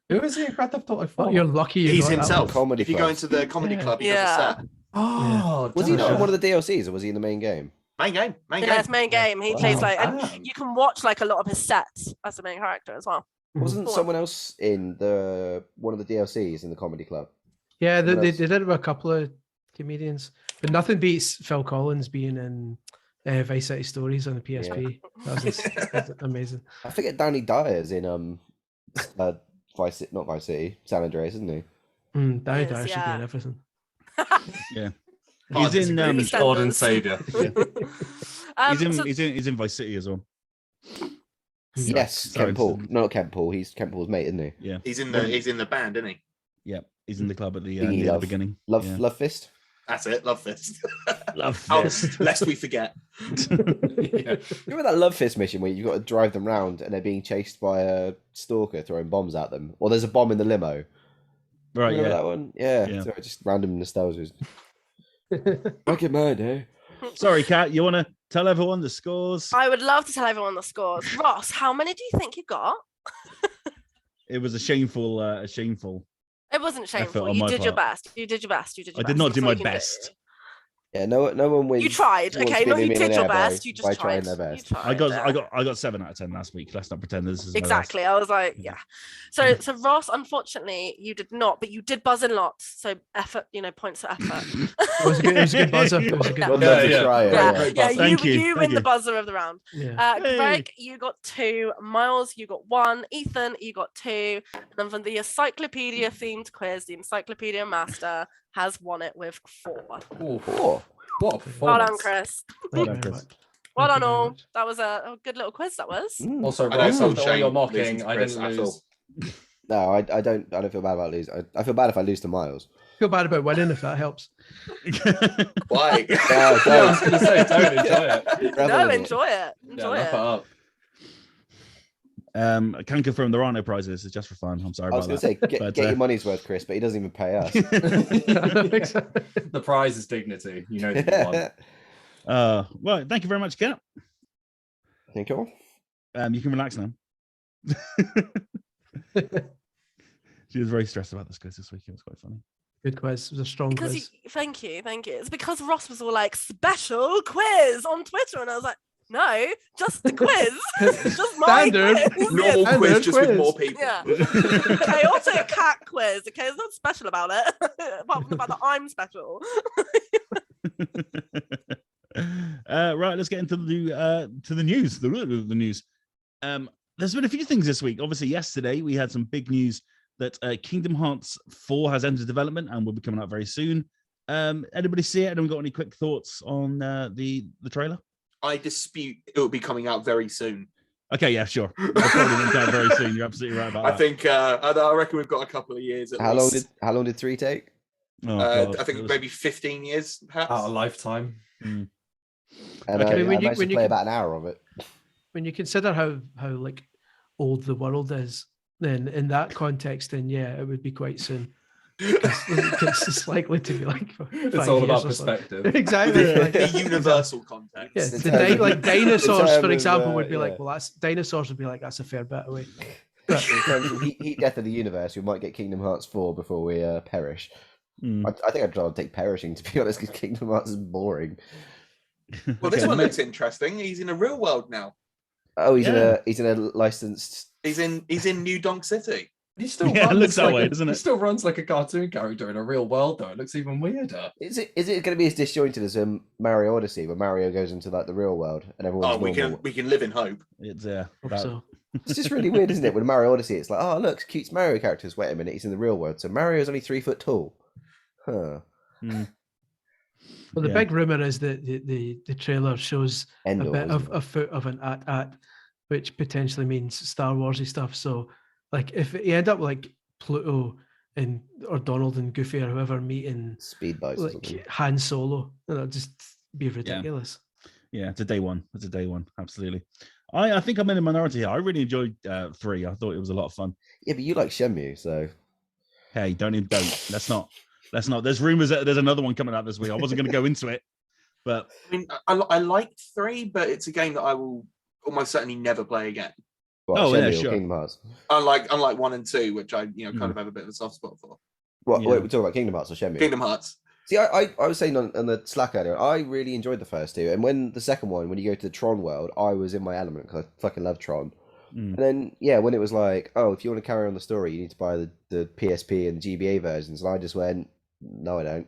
Who is he in Grand Theft Auto 4? Oh, you're lucky. You He's got that himself. Comedy If you club. go into the comedy Yeah. club, he Yeah. does a set. Oh, Was he not in damn. one of the DLCs or was he in the main game? Main game. Main Yeah, game. it's main game. He Wow. plays like, and Damn. you can watch like a lot of his sets as the main character as well. Wasn't Go on. someone else in the one of the DLCs in the comedy club? Yeah, they What did else? it with a couple of comedians, but nothing beats Phil Collins being in Vice City Stories on the PSP. That's amazing. I forget Danny Dyer's in Vice City, not Vice City, San Andreas, isn't he? Danny Yes, Dyer should be yeah. in everything. Yeah. Hard He's in. disagree. Lord and Saviour. He's in Vice City as well. Yes, Sorry, Kent Paul. it's- No, not Kent Paul. He's Kent Paul's mate, isn't he? Yeah. He's in the band, isn't he? Yeah. He's in the club at the, Thingy near the Love. beginning. Love, Yeah. Love Fist. That's it. Love this. Love Oh, Fist. lest we forget. Yeah. Remember that Love Fist mission where you've got to drive them round and they're being chased by a stalker throwing bombs at them, or there's a bomb in the limo. Right. Remember Yeah. that one? Yeah. Yeah. Sorry, just random nostalgia. Back in my day. Sorry, Kat. You want to tell everyone the scores? I would love to tell everyone the scores. Ross, how many do you think you got? It was a shameful. It wasn't shameful. on You my did your part. best. You did your best. You did your I best. did not That's do all my you can do. best. Yeah, no one wins. You tried, who wants okay? to No, be a you did your millionaire by- best. You just by tried. trying their You best. tried, I got yeah. I got 7 out of 10 last week. Let's not pretend this is my best. Exactly. I was like, yeah. So Ross, unfortunately, you did not, but you did buzz in lots. So effort, points for effort. It was a good buzzer. It was a good Yeah. Well buzzer. done for Yeah. trying. Yeah, Yeah. yeah, Thank you, you thank win you. the buzzer of the round. Yeah. Hey. Greg, you got 2. Miles, you got 1. Ethan, you got 2. And then from the encyclopedia themed quiz, the Encyclopedia Master has won it with 4. Ooh, Four. what a Well performance. done, Chris. Well Thank done, you very Chris. much. Well Thank done, you very all. much. That was a good little quiz. That was. Mm. Also, I don't Ross, feel after all shame your losing mocking, to I Chris didn't at lose. all. No, I don't feel bad about losing. I feel bad if I lose to Miles. Feel bad about winning if that helps. Why? No, Yeah, I was don't. going to say, don't enjoy it. Revel No, in it. enjoy it. Yeah, Enjoy lap it it. up. I can confirm there are no prizes. It's just for fun. I'm sorry I was about going to that. say, get your money's worth, Chris, but he doesn't even pay us. The prize is dignity. You know that you won. Well, thank you very much, Kat. Thank you. You can relax now. She was very stressed about this quiz this week. It was quite funny. Good quiz. It was a strong Because quiz. thank you. It's because Ross was all like special quiz on Twitter, and I was like, no, just the quiz, just my Standard. quiz. Normal Yeah, quiz, Standard just with quiz. more people. yeah. Chaotic cat quiz. Okay, there's nothing special about it, apart from the fact that I'm special. Right, let's get into the news. The news. There's been a few things this week. Obviously, yesterday we had some big news that Kingdom Hearts 4 has entered development and will be coming out very soon. Anybody see it? Anyone got any quick thoughts on the trailer? I dispute it will be coming out very soon. Okay, yeah, sure. It'll probably come out very soon. You're absolutely right about I that. think I reckon we've got a couple of years at How least. long did 3 take? Oh, God. I think maybe 15 years, perhaps. Out of lifetime. And Okay. I When you- managed to when you play can- about an hour of it. When you consider how like old the world is, then in that context, then yeah, it would be quite soon. It's likely to be like It's 5 all years about or something. perspective. Exactly. the, like- the universal context. Yeah, In the terms of- like dinosaurs, in for terms example, of, would be like, yeah. well, that's dinosaurs would be like, that's a fair bit away. In terms of heat death of the universe, we might get Kingdom Hearts 4 before we perish. Hmm. I think I'd rather take perishing, to be honest, because Kingdom Hearts is boring. Well, this Okay, one ma- looks interesting. He's in a real world now. Oh, he's Yeah. in a licensed. He's in New Donk City. He still Yeah, it runs looks that like way, a, doesn't He it? still runs like a cartoon character in a real world, though. It looks even weirder. Is it going to be as disjointed as Mario Odyssey, where Mario goes into like the real world and everyone's Oh, we normal? can live in hope. It's Hope about- so. It's just really weird, isn't it? With Mario Odyssey, it's like, oh look, cute Mario characters. Wait a minute, he's in the real world, so Mario's only 3 foot tall. Huh. Hmm. Well, the Yeah. big rumor is that the trailer shows Endor, a bit isn't of a foot of an at, which potentially means Star Warsy stuff. So, like, if you end up like Pluto and or Donald and Goofy or whoever meeting it? Speed bites or something. like Han Solo, that'd just be ridiculous. Yeah, it's a day one. It's a day one. Absolutely. I think I'm in a minority here. I really enjoyed 3. I thought it was a lot of fun. Yeah, but you like Shenmue, so Hey, don't. Let's not. There's rumors that there's another one coming out this week. I wasn't going to go into it, but I mean, I liked 3, but it's a game that I will almost certainly never play again. what, Oh, yeah, Shenmue or sure. Kingdom Hearts. Unlike 1 and 2, which I kind of have a bit of a soft spot for. What? Yeah. Wait, we're talking about Kingdom Hearts or Shenmue? Kingdom Hearts. See, I was saying on the Slack earlier, I really enjoyed the first 2, and when the second one, when you go to the Tron world, I was in my element because I fucking love Tron. Mm. And then, yeah, when it was like, oh, if you want to carry on the story, you need to buy the PSP and GBA versions, and I just went, no, I don't.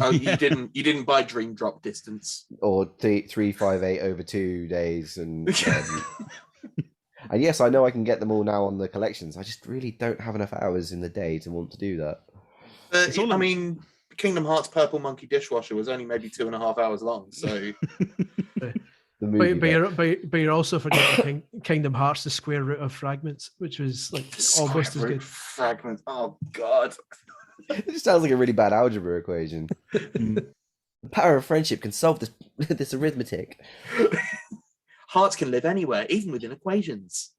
Oh, Yeah. you didn't buy Dream Drop Distance. Or 358 over 2 days, and and yes, I know I can get them all now on the collections. I just really don't have enough hours in the day to want to do that. It's all I in- mean, Kingdom Hearts Purple Monkey Dishwasher was only maybe 2.5 hours long. So The movie, But you're also forgetting Kingdom Hearts: The Square Root of Fragments, which was like almost as good. Fragment. Oh God. it just sounds like a really bad algebra equation. Mm. The power of friendship can solve this this arithmetic. Hearts can live anywhere, even within equations.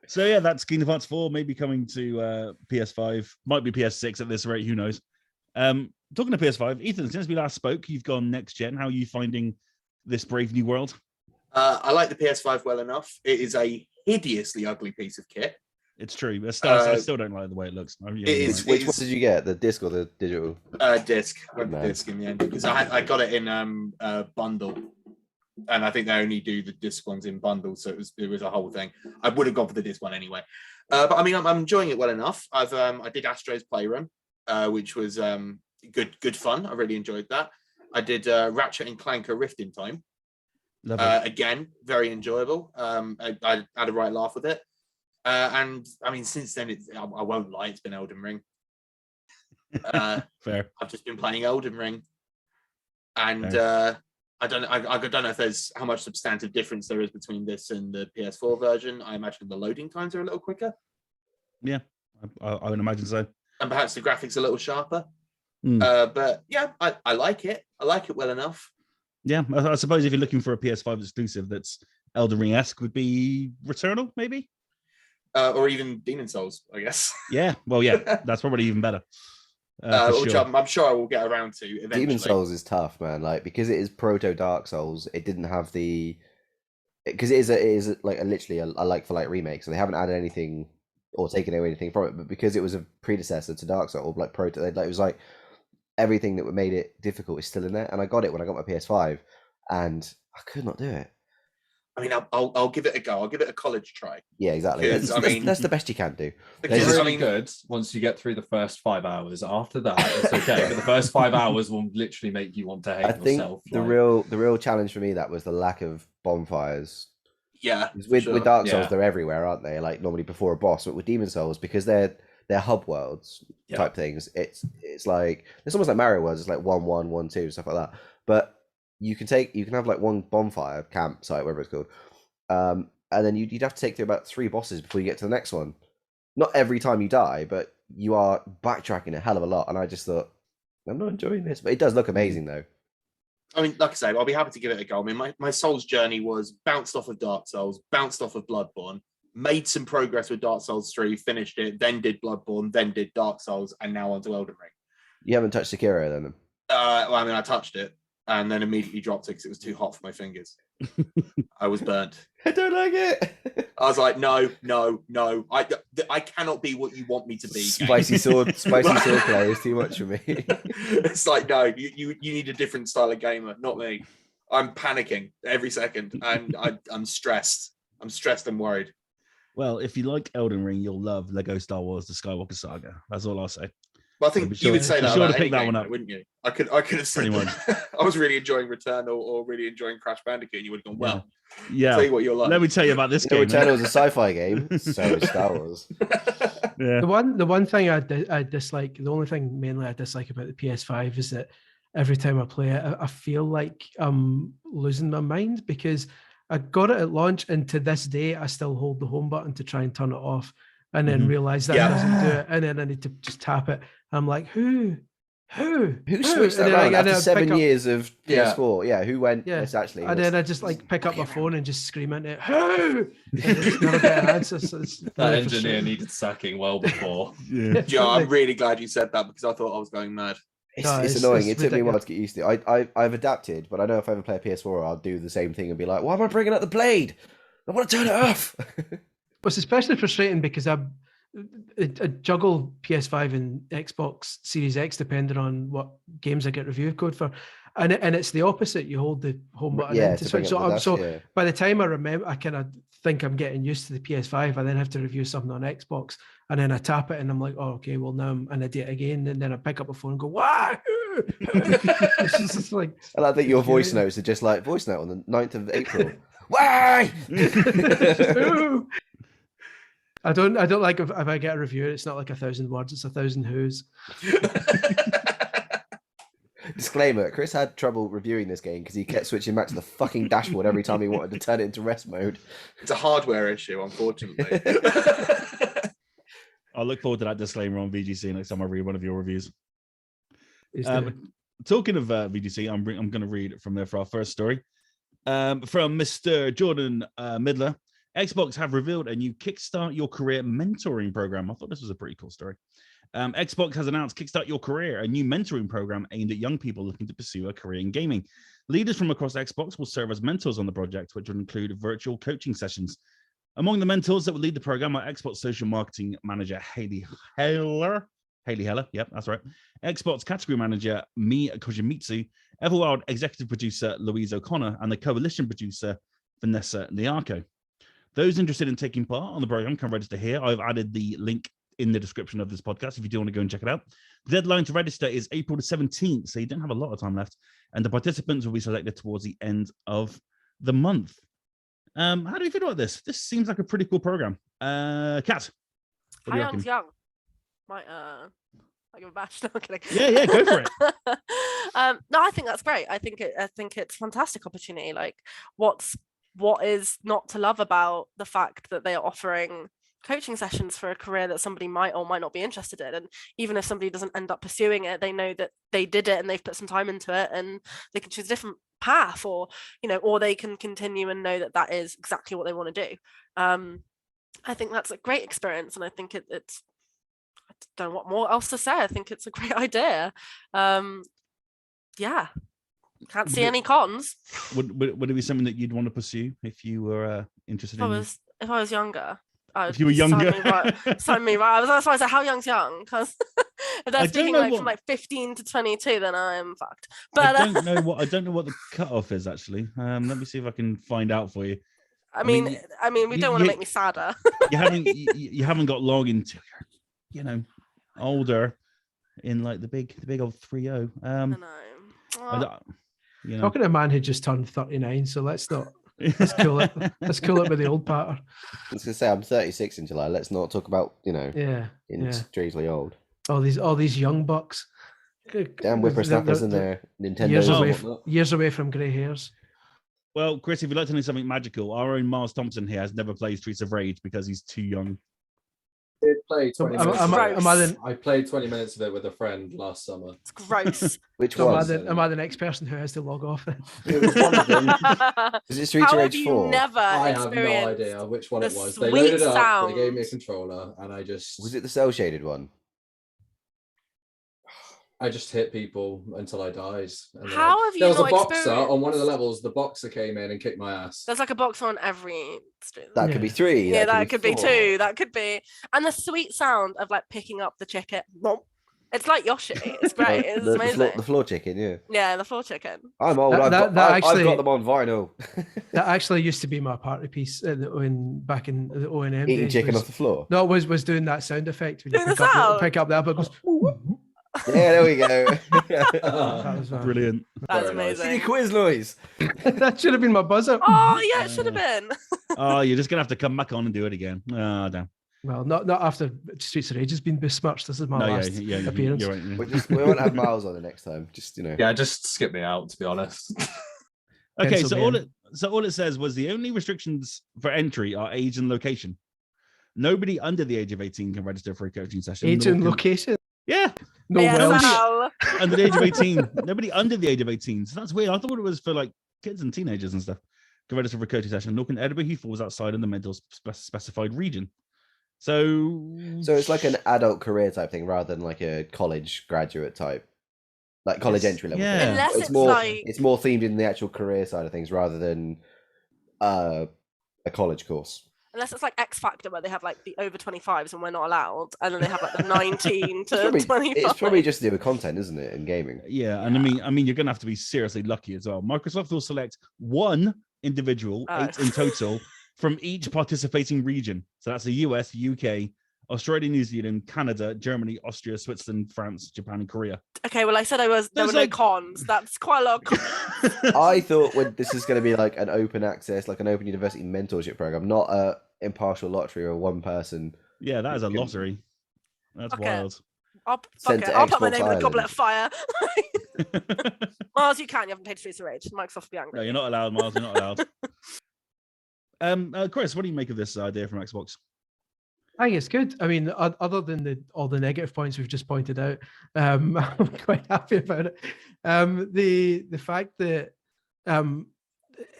So yeah, that's Kingdom Hearts 4, maybe coming to PS5, might be PS6 at this rate, who knows. Talking to PS5, Ethan, since we last spoke, you've gone next gen. How are you finding this brave new world? I like the PS5 well enough. It is a hideously ugly piece of kit. It's true, but I still don't like the way it looks. Yeah, it you're is- right. Which one did you get? The disc or the digital? Disc. Went for Man. disc in the end because I got it in bundle, and I think they only do the disc ones in bundles, so it was a whole thing. I would have gone for the disc one anyway, but I mean I'm enjoying it well enough. I did Astro's Playroom, which was good fun. I really enjoyed that. I did Ratchet and Clank: A Rift in Time. Lovely. Again, very enjoyable. I had a right laugh with it. And I mean, since then, I won't lie, it's been Elden Ring. Fair. I've just been playing Elden Ring, and I don't know if there's how much substantive difference there is between this and the PS4 version. I imagine the loading times are a little quicker. Yeah, I would imagine so. And perhaps the graphics a little sharper. Mm. But yeah, I like it. I like it well enough. Yeah, I suppose if you're looking for a PS5 exclusive that's Elden Ring-esque, would be Returnal, maybe? Or even Demon Souls, I guess. Yeah, well, yeah, that's probably even better. Which sure. I'm sure I will get around to eventually. Demon Souls is tough, man. Like, because it is proto Dark Souls, it didn't have the, because it is like literally a like for like remake, so they haven't added anything or taken away anything from it. But because it was a predecessor to Dark Souls, like proto, like it was like everything that made it difficult is still in there. And I got it when I got my PS5, and I could not do it. I mean, I'll give it a go. I'll give it a college try. Yeah, exactly. That's the best you can do. It's really good once you get through the first 5 hours. After that, it's okay. But the first 5 hours will literally make you want to hate yourself. I think the real challenge for me that was the lack of bonfires. Yeah. With Dark Souls, they're everywhere, aren't they? Like normally before a boss, but with Demon Souls, because they're hub worlds type things, it's like it's almost like Mario worlds. It's like 1-1, 1-2, stuff like that. But you can have like one bonfire campsite, whatever it's called, and then you'd have to take through about 3 bosses before you get to the next one. Not every time you die, but you are backtracking a hell of a lot. And I just thought, I'm not enjoying this, but it does look amazing though. I mean, like I say, I'll be happy to give it a go. I mean, my Souls journey was bounced off of Dark Souls, bounced off of Bloodborne, made some progress with Dark Souls 3, finished it, then did Bloodborne, then did Dark Souls, and now onto Elden Ring. You haven't touched Sekiro then? Well, I mean, I touched it and then immediately dropped it because it was too hot for my fingers. I was burnt. I don't like it. I was like, no. I cannot be what you want me to be. Spicy sword play is too much for me. It's like, no, you need a different style of gamer, not me. I'm panicking every second, and I'm stressed. I'm stressed and worried. Well, if you like Elden Ring, you'll love Lego Star Wars: The Skywalker Saga. That's all I'll say. Well, I think you would say that about any game, up, wouldn't you? I could have said I was really enjoying Returnal or really enjoying Crash Bandicoot, and you would have gone, well, yeah. I'll tell you what you're like. Let me tell you about this game. Returnal is a sci-fi game, so is Star Wars. Yeah. The one thing I dislike, the only thing mainly I dislike about the PS5 is that every time I play it, I feel like I'm losing my mind because I got it at launch, and to this day, I still hold the home button to try and turn it off, and then realize that doesn't do it, and then I need to just tap it. I'm like, who switched that around after 7 years of PS4? Yeah, who went? Yeah, it's actually. And then I just like pick up my phone and just scream at it. Who? Never get an answer. So that engineer needed sacking well before. Joe, I'm really glad you said that because I thought I was going mad. It's annoying. It took me a while to get used to it. I've adapted, but I know if I ever play a PS4, I'll do the same thing and be like, why am I bringing up the blade? I want to turn it off. It's especially frustrating because I juggle PS5 and Xbox Series X depending on what games I get review code for, and it's the opposite. You hold the home button in to switch. So by the time I remember, I kind of think I'm getting used to the PS5. I then have to review something on Xbox, and then I tap it, and I'm like, oh, okay, well now I'm an idiot again. And then I pick up a phone and go, why? It's just like, I like that your voice notes are just like voice note on the 9th of April. Why? I don't like if I get a review, it's not like 1,000 words, it's 1,000 who's. Disclaimer, Chris had trouble reviewing this game because he kept switching back to the fucking dashboard every time he wanted to turn it into rest mode. It's a hardware issue, unfortunately. I'll look forward to that disclaimer on VGC next time I read one of your reviews. Talking of VGC, I'm going to read from there for our first story. From Mr. Jordan Midler. Xbox have revealed a new Kickstart Your Career mentoring program. I thought this was a pretty cool story. Xbox has announced Kickstart Your Career, a new mentoring program aimed at young people looking to pursue a career in gaming. Leaders from across Xbox will serve as mentors on the project, which will include virtual coaching sessions. Among the mentors that will lead the program are Xbox social marketing manager Haley Heller. Yep, that's right. Xbox category manager Mi Kojimitsu, Everwild executive producer Louise O'Connor, and the coalition producer Vanessa Niarco. Those interested in taking part on the program can register here. I've added the link in the description of this podcast if you do want to go and check it out. The deadline to register is April the 17th, so you don't have a lot of time left. And the participants will be selected towards the end of the month. How do you feel about this? This seems like a pretty cool program. Kat, Hi, I'm young. Might I give a bash. No, I'm kidding. Yeah, go for it. No, I think that's great. I think it's a fantastic opportunity. Like, what is not to love about the fact that they are offering coaching sessions for a career that somebody might or might not be interested in, and even if somebody doesn't end up pursuing it, they know that they did it and they've put some time into it, and they can choose a different path, or or they can continue and know that that is exactly what they want to do. I think that's a great experience, and I think it's I don't know what more else to say. I think it's a great idea. Yeah, can't see any cons. Would it be something that you'd want to pursue if you were interested in? If I was younger. If you were younger, sign me right. That's why I said, how young's young? Because if they're speaking like from like 15 to 22, then I am fucked. But I don't know what the cutoff is actually. Let me see if I can find out for you. I mean, we don't want to make me sadder. you haven't got long into, older in like the big old 3-0. I know. Talking to a man who just turned 39, so let's not. Let's cool it. Let's cool it with the old patter. I was gonna say I'm 36 in July. Let's not talk about strangely old. All these young bucks. Damn whippersnappers and their Nintendo. Years away from grey hairs. Well, Chris, if you'd like to know something magical, our own Miles Thompson here has never played Streets of Rage because he's too young. I did play 20 minutes. I played 20 minutes of it with a friend last summer. It's gross. Which so one? Am I the next person who has to log off? It was one of them. Is it Streets of Rage 4? I have no idea which one it was. They loaded it up, they gave me a controller, and I just... Was it the cell shaded one? I just hit people until I died. How have you There was not a boxer on one of the levels. The boxer came in and kicked my ass. There's like a boxer on every street. That could be 3. Yeah, that could be 2. That could be. And the sweet sound of like picking up the chicken. It's like Yoshi. It's great. It's amazing. The floor chicken, yeah. Yeah, the floor chicken. I'm old. I've got them on vinyl. That actually used to be my party piece back in the O&M Eating chicken off the floor. No, it was doing that sound effect when you pick up the apple. It goes. Yeah, there we go. That was brilliant. That's amazing. Silly quiz noise. That should have been my buzzer. Oh yeah, it should have been. Oh, you're just gonna have to come back on and do it again. Oh, damn. Well, not after Streets of Rage has been besmirched. This is my last appearance. You're right, yeah. We won't have Miles on the next time. Just Yeah, just skip me out, to be honest. Okay, so all it says was the only restrictions for entry are age and location. Nobody under the age of 18 can register for a coaching session. Age and location. Yeah. No Welsh. Under the age of 18. Nobody under the age of 18. So that's weird. I thought it was for like kids and teenagers and stuff. Can register for a coaching session. Nor can anybody who falls outside in the mental specified region. So it's like an adult career type thing rather than like a college graduate type, like college entry level. Yeah. Unless it's more themed in the actual career side of things rather than a college course. Unless it's like X Factor where they have like the over 25s and we're not allowed, and then they have like the 19 to 25. It's probably just to do with content, isn't it, in gaming? Yeah, and I mean, you're gonna have to be seriously lucky as well. Microsoft will select one individual, 8 in total, from each participating region. So that's the US, UK, Australia, New Zealand, Canada, Germany, Austria, Switzerland, France, Japan, and Korea. Okay, well, I said there were no cons. That's quite a lot of cons. I thought this is going to be like an open access, like an open university mentorship program, not a impartial lottery or one person. Yeah, that is a lottery. That's wild. I'll put my name in a goblet of fire. Miles, you can. You haven't paid Streets of Rage. Microsoft will be angry. No, you're not allowed, Miles. You're not allowed. Chris, what do you make of this idea from Xbox? I think it's good. I mean, other than all the negative points we've just pointed out, I'm quite happy about it. The fact that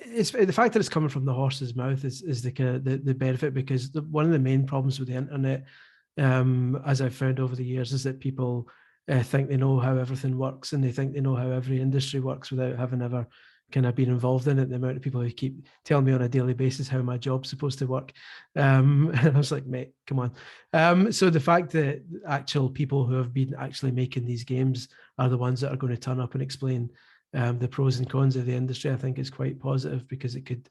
it's coming from the horse's mouth is the benefit, because one of the main problems with the internet, as I've found over the years, is that people think they know how everything works, and they think they know how every industry works without having ever kind of been involved in it. The amount of people who keep telling me on a daily basis how my job's supposed to work. And I was like, mate, come on. So the fact that actual people who have been actually making these games are the ones that are going to turn up and explain the pros and cons of the industry, I think is quite positive, because it could,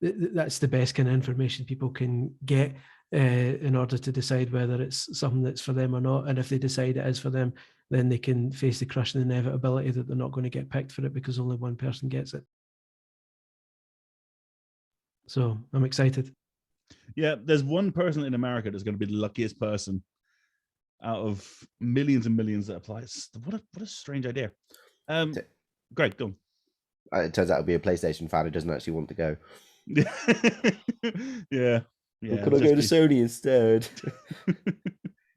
that's the best kind of information people can get in order to decide whether it's something that's for them or not. And if they decide it is for them, then they can face the crushing inevitability that they're not going to get picked for it because only one person gets it. So I'm excited. Yeah, there's one person in America that's going to be the luckiest person. out of millions and millions that apply. What a strange idea. Greg, go on. It turns out to be a PlayStation fan who doesn't actually want to go. Yeah. Well, could I go to Sony instead?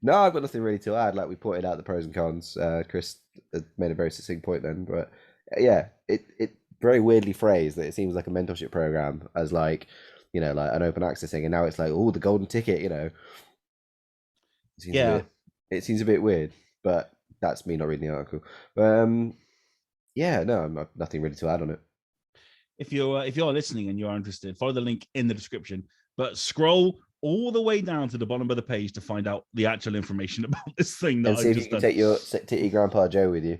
No, I've got nothing really to add. Like we pointed out the pros and cons. Chris made a very succinct point then, but yeah, it very weirdly phrased that it seems like a mentorship program as like, you know, like an open access thing, and now it's like, oh, the golden ticket, you know. It seems a bit weird, but that's me not reading the article. Yeah, no, I'm nothing really to add on it. If you're listening and you're interested, follow the link in the description, but scroll all the way down to the bottom of the page to find out the actual information about this thing that and see I've if just you can done. take your grandpa Joe with you.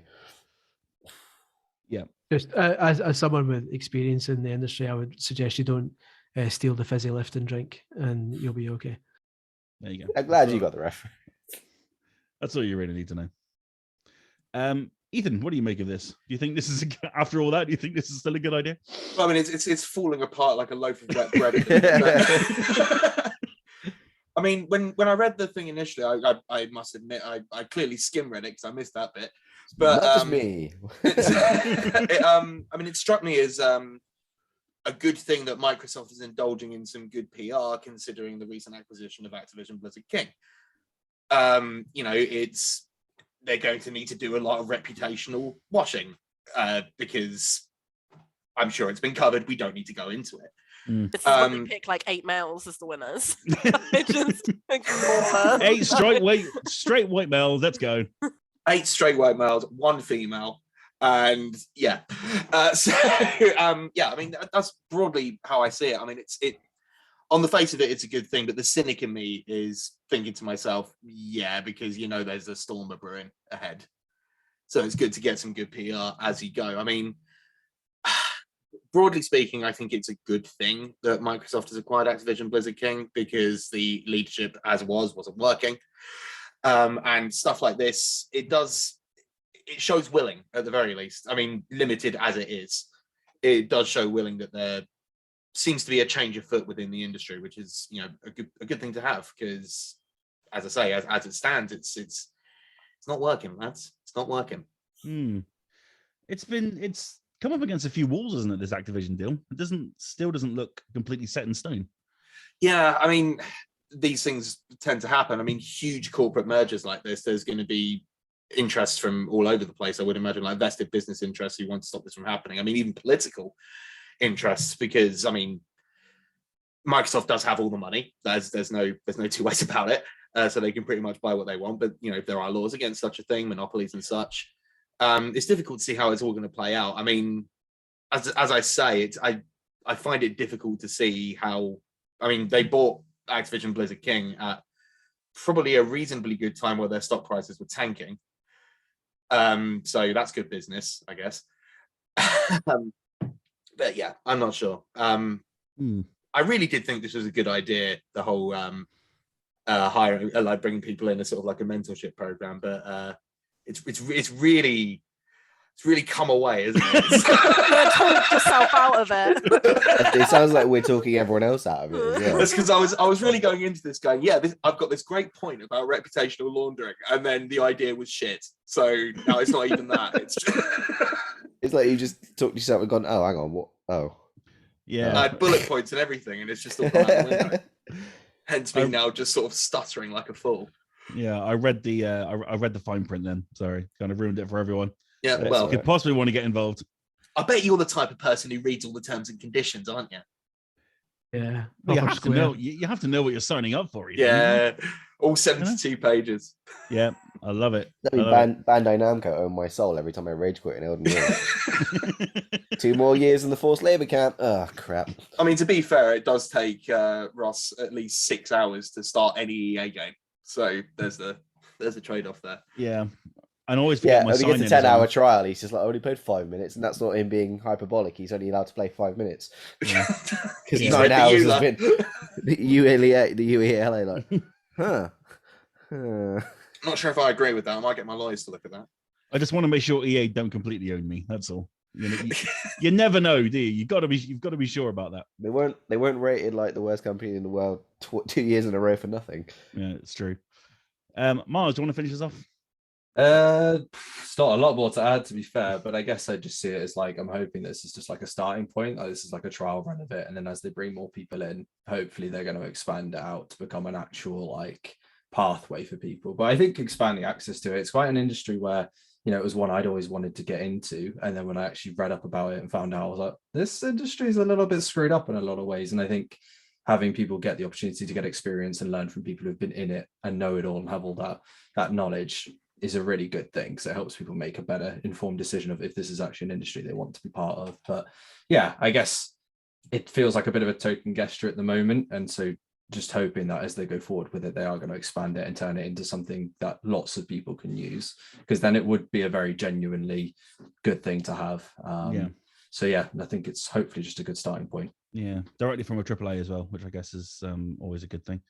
Yeah. Just as someone with experience in the industry, I would suggest you don't steal the fizzy lifting drink, and you'll be okay. There you go. I'm glad you got the reference. That's all you really need to know. Ethan, what do you make of this? Do you think this is after all that? Do you think this is still a good idea? Well, I mean, it's falling apart like a loaf of wet bread. I mean, when I read the thing initially, I must admit I clearly skim read it because I missed that bit. But not just me. I mean, it struck me as a good thing that Microsoft is indulging in some good PR, considering the recent acquisition of Activision Blizzard King. You know, they're going to need to do a lot of reputational washing because I'm sure it's been covered. We don't need to go into it. This is when they pick like 8 males as the winners. Just ignore 8 straight white males. Let's go. 8 straight white males, 1 female, and yeah. Yeah. I mean, that's broadly how I see it. I mean, it on the face of it, it's a good thing, but the cynic in me is thinking to myself, yeah, because you know there's a storm of brewing ahead, so it's good to get some good PR as you go. I mean, broadly speaking, I think it's a good thing that Microsoft has acquired Activision Blizzard King because the leadership as wasn't working, and stuff like this. It shows willing at the very least. I mean, limited as it is, it does show willing that there seems to be a change of foot within the industry, which is, you know, a good thing to have because, as I say, as it stands, it's not working, lads. It's not working. It's come up against a few walls, isn't it? This Activision deal. It still doesn't look completely set in stone. Yeah, I mean, these things tend to happen. I mean, huge corporate mergers like this, there's going to be interests from all over the place. I would imagine, like vested business interests who want to stop this from happening. I mean, even political interests, because I mean, Microsoft does have all the money. There's no two ways about it. So they can pretty much buy what they want. But you know, if there are laws against such a thing, monopolies and such, it's difficult to see how it's all going to play out. I mean, as I say, I find it difficult to see how. I mean, they bought Activision Blizzard King at probably a reasonably good time where their stock prices were tanking. So that's good business, I guess. But yeah, I'm not sure. I really did think this was a good idea, the whole hiring, like bringing people in as sort of like a mentorship program. But it's really come away, isn't it? You're talking yourself out of it. It sounds like we're talking everyone else out of it as well. That's because I was really going into this going, yeah, I've got this great point about reputational laundering, and then the idea was shit. So now it's not even that. It's it's like you just talked to yourself and gone, oh, hang on, what? Oh, yeah. I had bullet points and everything, and it's just all gone out the window. Hence me now just sort of stuttering like a fool. Yeah, I read the fine print then. Sorry, kind of ruined it for everyone. Yeah, That's well, You could possibly want to get involved. I bet you're the type of person who reads all the terms and conditions, aren't you? Yeah. You proper have to square. know. You have to know what you're signing up for. Ethan, Yeah, all 72 pages. Yeah, I love it. I mean, Bandai Namco own my soul every time I rage quit in Elden Ring. 2 more years in the forced labor camp. Oh, crap. I mean, to be fair, it does take Ross at least 6 hours to start any EA game. So there's a trade-off there. Yeah. And always forget my when he sign gets a 10-hour trial, he's just like, I only played 5 minutes, and that's not him being hyperbolic. He's only allowed to play 5 minutes. Because He's 9 read the hours EULA. has been the UELA, like, huh. Not sure if I agree with that. I might get my lawyers to look at that. I just want to make sure EA don't completely own me. That's all. You never know, do you? You've got to be sure about that. They weren't rated like the worst company in the world 2 years in a row for nothing. Yeah, it's true. Mars, do you want to finish this off? It's not a lot more to add, to be fair, but I guess I just see it as like, I'm hoping this is just like a starting point. Like, this is like a trial run of it, and then as they bring more people in, hopefully they're going to expand it out to become an actual like pathway for people. But I think expanding access to it's quite an industry where, you know, it was one I'd always wanted to get into, and then when I actually read up about it and found out, I was like, this industry is a little bit screwed up in a lot of ways. And I think having people get the opportunity to get experience and learn from people who've been in it and know it all and have all that knowledge is a really good thing, because it helps people make a better informed decision of if this is actually an industry they want to be part of. But yeah, I guess it feels like a bit of a token gesture at the moment, and so just hoping that as they go forward with it, they are going to expand it and turn it into something that lots of people can use, because then it would be a very genuinely good thing to have. So yeah, I think it's hopefully just a good starting point. Yeah, directly from a AAA as well, which I guess is always a good thing.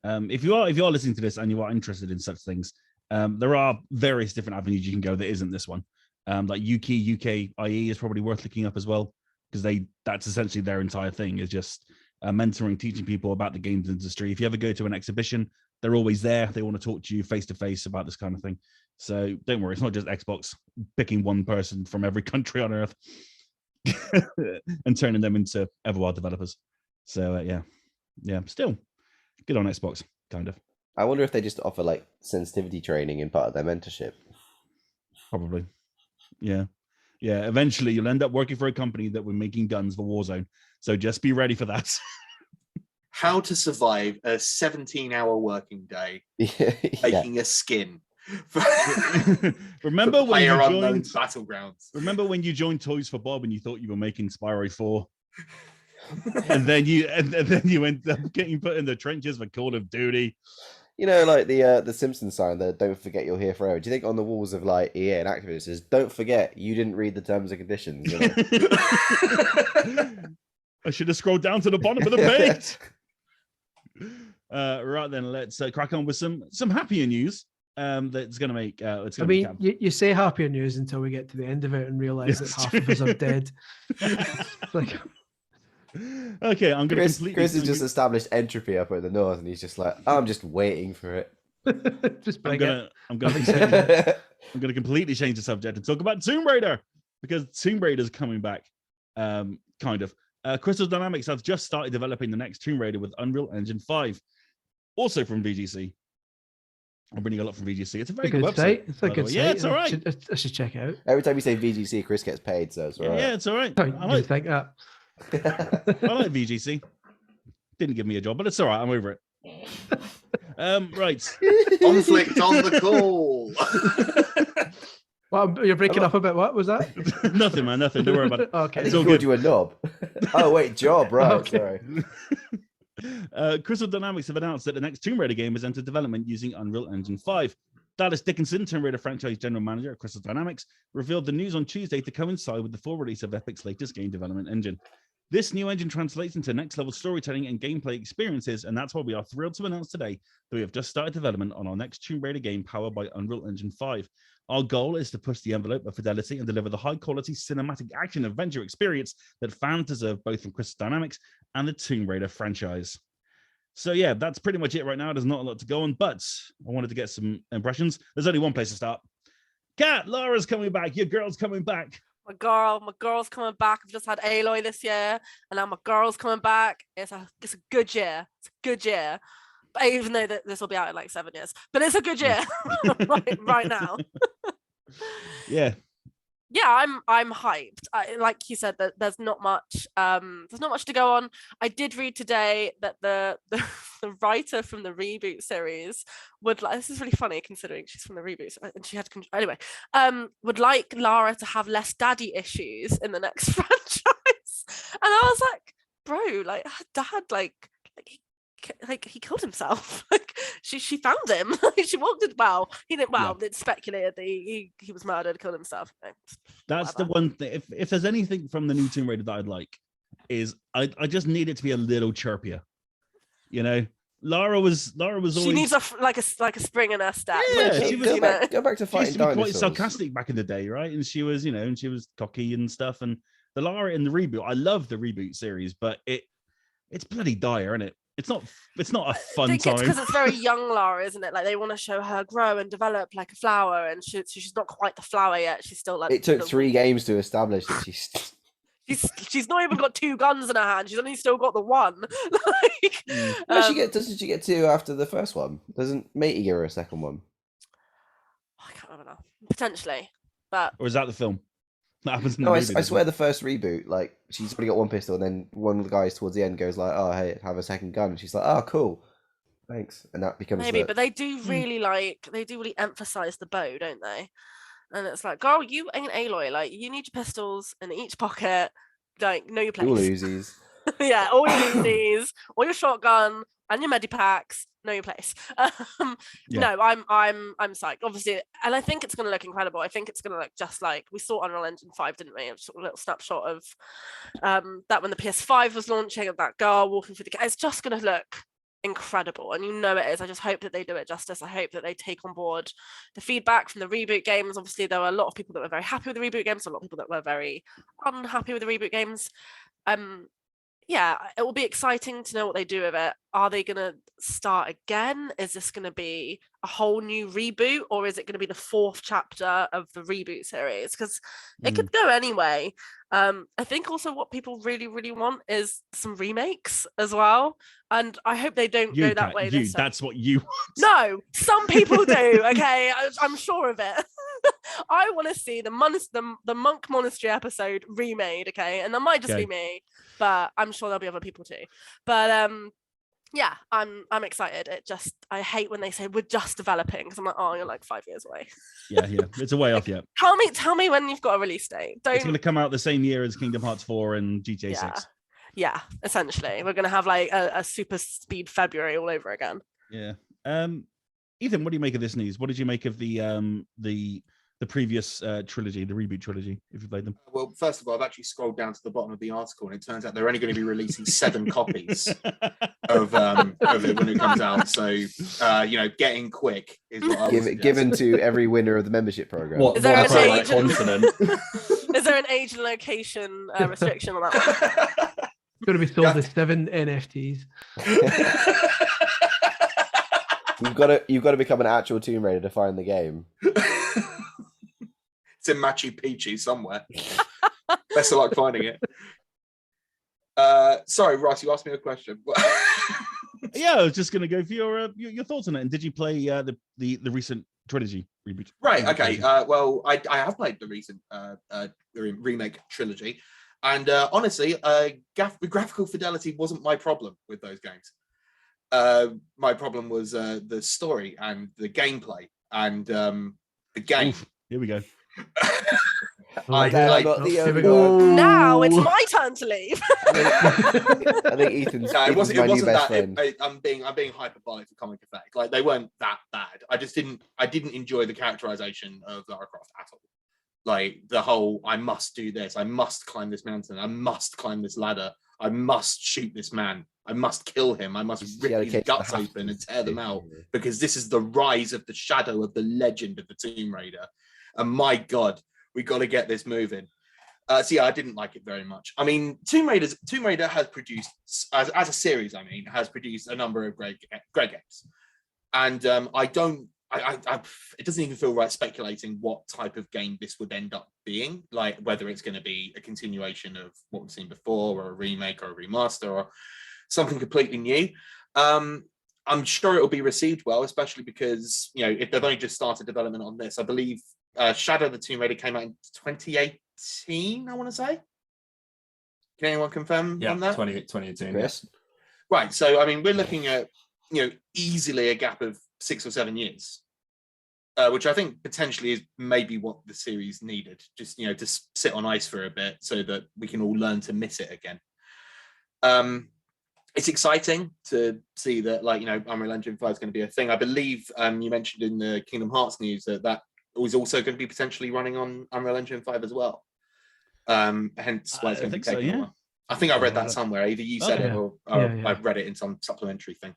If you are listening to this and you are interested in such things, there are various different avenues you can go that isn't this one. Like UKIE is probably worth looking up as well, because that's essentially their entire thing, is just mentoring, teaching people about the games industry. If you ever go to an exhibition, they're always there. They want to talk to you face to face about this kind of thing. So don't worry, it's not just Xbox picking one person from every country on earth and turning them into Everwild developers. So yeah, still good on Xbox, kind of. I wonder if they just offer like sensitivity training in part of their mentorship. Probably. Yeah. Eventually you'll end up working for a company that were making guns for Warzone. So just be ready for that. How to survive a 17-hour working day making a skin. Remember when you joined Battlegrounds? Remember when you joined Toys for Bob and you thought you were making Spyro 4? and then you end up getting put in the trenches for Call of Duty. You know, like the Simpsons sign that "Don't forget you're here forever." Do you think on the walls of like EA and Activision it says "Don't forget you didn't read the terms and conditions"? You know? I should have scrolled down to the bottom of the page. Right then, let's crack on with some happier news. That's going to make. You say happier news until we get to the end of it and realize that half of us are dead. Like. Okay, I'm going to Chris has just established entropy up at the north, and he's just like, I'm just waiting for it. I'm going to completely change the subject and talk about Tomb Raider, because Tomb Raider is coming back. Kind of. Crystal Dynamics has just started developing the next Tomb Raider with Unreal Engine 5, also from VGC. I'm bringing a lot from VGC. It's a very good website. It's a good site. Yeah, it's all right. I should check it out. Every time you say VGC, Chris gets paid, so it's all right. Yeah, it's all right. I think that. I like VGC. Didn't give me a job, but it's all right. I'm over it. Right. Conflict on the call. Well, you're breaking up a bit. What was that? Nothing, man. Nothing. Don't worry about it. Okay. It's all good. You a knob. Oh wait, job. Right. Okay. Sorry. Crystal Dynamics have announced that the next Tomb Raider game has entered development using Unreal Engine 5. Dallas Dickinson, Tomb Raider franchise general manager at Crystal Dynamics, revealed the news on Tuesday to coincide with the full release of Epic's latest game development engine. This new engine translates into next-level storytelling and gameplay experiences, and that's why we are thrilled to announce today that we have just started development on our next Tomb Raider game powered by Unreal Engine 5. Our goal is to push the envelope of fidelity and deliver the high-quality cinematic action-adventure experience that fans deserve both from Crystal Dynamics and the Tomb Raider franchise. So yeah, that's pretty much it right now. There's not a lot to go on, but I wanted to get some impressions. There's only one place to start. Kat, Laura's coming back. Your girl's coming back. My girl's coming back. I've just had Aloy this year, and now my girl's coming back. It's a good year. It's a good year. But even though this will be out in like 7 years, but it's a good year right now. Yeah. Yeah, I'm hyped. Like you said, that there's not much to go on. I did read today that the writer from the reboot series would like, this is really funny considering she's from the reboot and she had anyway, would like Lara to have less daddy issues in the next franchise. And I was like, bro, like her dad like he killed himself. Like she found him. She walked it. Well, he didn't. Well, it's speculated that he was murdered, killed himself. That's whatever. The one thing. If there's anything from the new Tomb Raider that I'd like, is I just need it to be a little chirpier. You know, Lara was always. She needs like a spring in her step. Yeah, she was. Go back to fighting dinosaurs. Quite sarcastic back in the day, right? And she was, and she was cocky and stuff. And the Lara in the reboot, I love the reboot series, but it's bloody dire, isn't it? It's not a I fun think it's because time. it's very young Lara, isn't it? Like they want to show her grow and develop like a flower, and she's not quite the flower yet. She's still like It took the 3 games to establish that she's. she's not even got 2 guns in her hand. She's only still got the one. Like, Doesn't she get 2 after the first one? Doesn't Matey give her a second one? I can't remember now. Potentially, but Or is that the film? That happens in the No, I movie, swear the first reboot, like she's only got 1 pistol, and then one of the guys towards the end goes like, "Oh, hey, have a second gun." And she's like, "Oh, cool, thanks," and that becomes maybe. the... But they do really emphasize the bow, don't they? And it's like, girl, you ain't Aloy. Like you need your pistols in each pocket. Like know your place. Dual Uzis. Yeah, all your Uzis, all your shotgun, and your medipacks. Know your place. Yeah. No, I'm psyched. Obviously, and I think it's going to look incredible. I think it's going to look just like we saw Unreal Engine 5, didn't we? A sort of little snapshot of that when the PS5 was launching, of that girl walking through the. It's just going to look incredible, and you know it is. I just hope that they do it justice. I hope that they take on board the feedback from the reboot games. Obviously, there were a lot of people that were very happy with the reboot games, a lot of people that were very unhappy with the reboot games. Yeah, it will be exciting to know what they do with it. Are they going to start again? Is this going to be a whole new reboot, or is it going to be the 4th chapter of the reboot series? Because it could go anyway. I think also what people really, really want is some remakes as well. And I hope they don't go that way. That's what you want. No, some people do. Okay, I'm sure of it. I want to see the Monk Monastery episode remade. Okay, and that might just be me, but I'm sure there'll be other people too. But yeah, I'm excited. I hate when they say we're just developing, because I'm like, oh, you're like 5 years away. Yeah, it's a way off yet. Tell me when you've got a release date. It's going to come out the same year as Kingdom Hearts 4 and GTA 6. Yeah, essentially, we're going to have like a super speed February all over again. Yeah. Ethan, what do you make of this news? What did you make of the previous trilogy, the reboot trilogy, if you played them? Well, first of all, I've actually scrolled down to the bottom of the article, and it turns out they're only going to be releasing 7 copies of it when it comes out. So, getting quick is what I would given to every winner of the membership program. What? Is there What an a age? continent? Is there an age and location restriction on that one? It's going to be sold as 7 NFTs. You've got to become an actual Tomb Raider to find the game. It's in Machu Picchu somewhere. Best of luck finding it. Sorry, Ross, you asked me a question. Yeah, I was just going to go for your thoughts on it. And did you play the recent trilogy reboot? Right. Okay. Well, I have played the recent remake trilogy, and honestly, graphical fidelity wasn't my problem with those games. My problem was the story and the gameplay and the game. Oof, here we go. Now it's my turn to leave. I think Ethan's, No, Ethan's it my new wasn't best that. friend. I'm being hyperbolic for comic effect. Like they weren't that bad. I didn't enjoy the characterization of Lara Croft at all. Like the whole, I must do this. I must climb this mountain. I must climb this ladder. I must shoot this man. I must kill him. I must rip his guts open and tear them out, because this is the rise of the shadow of the legend of the Tomb Raider. And my God, we got to get this moving. So yeah, I didn't like it very much. I mean, Tomb Raider has produced, as a series, has produced a number of great games. And it doesn't even feel right speculating what type of game this would end up being, like whether it's going to be a continuation of what we've seen before, or a remake, or a remaster, or something completely new. I'm sure it will be received well, especially because, if they've only just started development on this. I believe Shadow of the Tomb Raider came out in 2018, I want to say. Can anyone confirm on that? 2018. Chris? Right. So, I mean, we're looking at, easily a gap of 6 or 7 years, which I think potentially is maybe what the series needed. Just, to sit on ice for a bit so that we can all learn to miss it again. It's exciting to see that, Unreal Engine 5 is going to be a thing. I believe you mentioned in the Kingdom Hearts news that was also going to be potentially running on Unreal Engine 5 as well. Hence why it's going to be taking a while. I think I read that somewhere. Either you said it or I read it in some supplementary thing.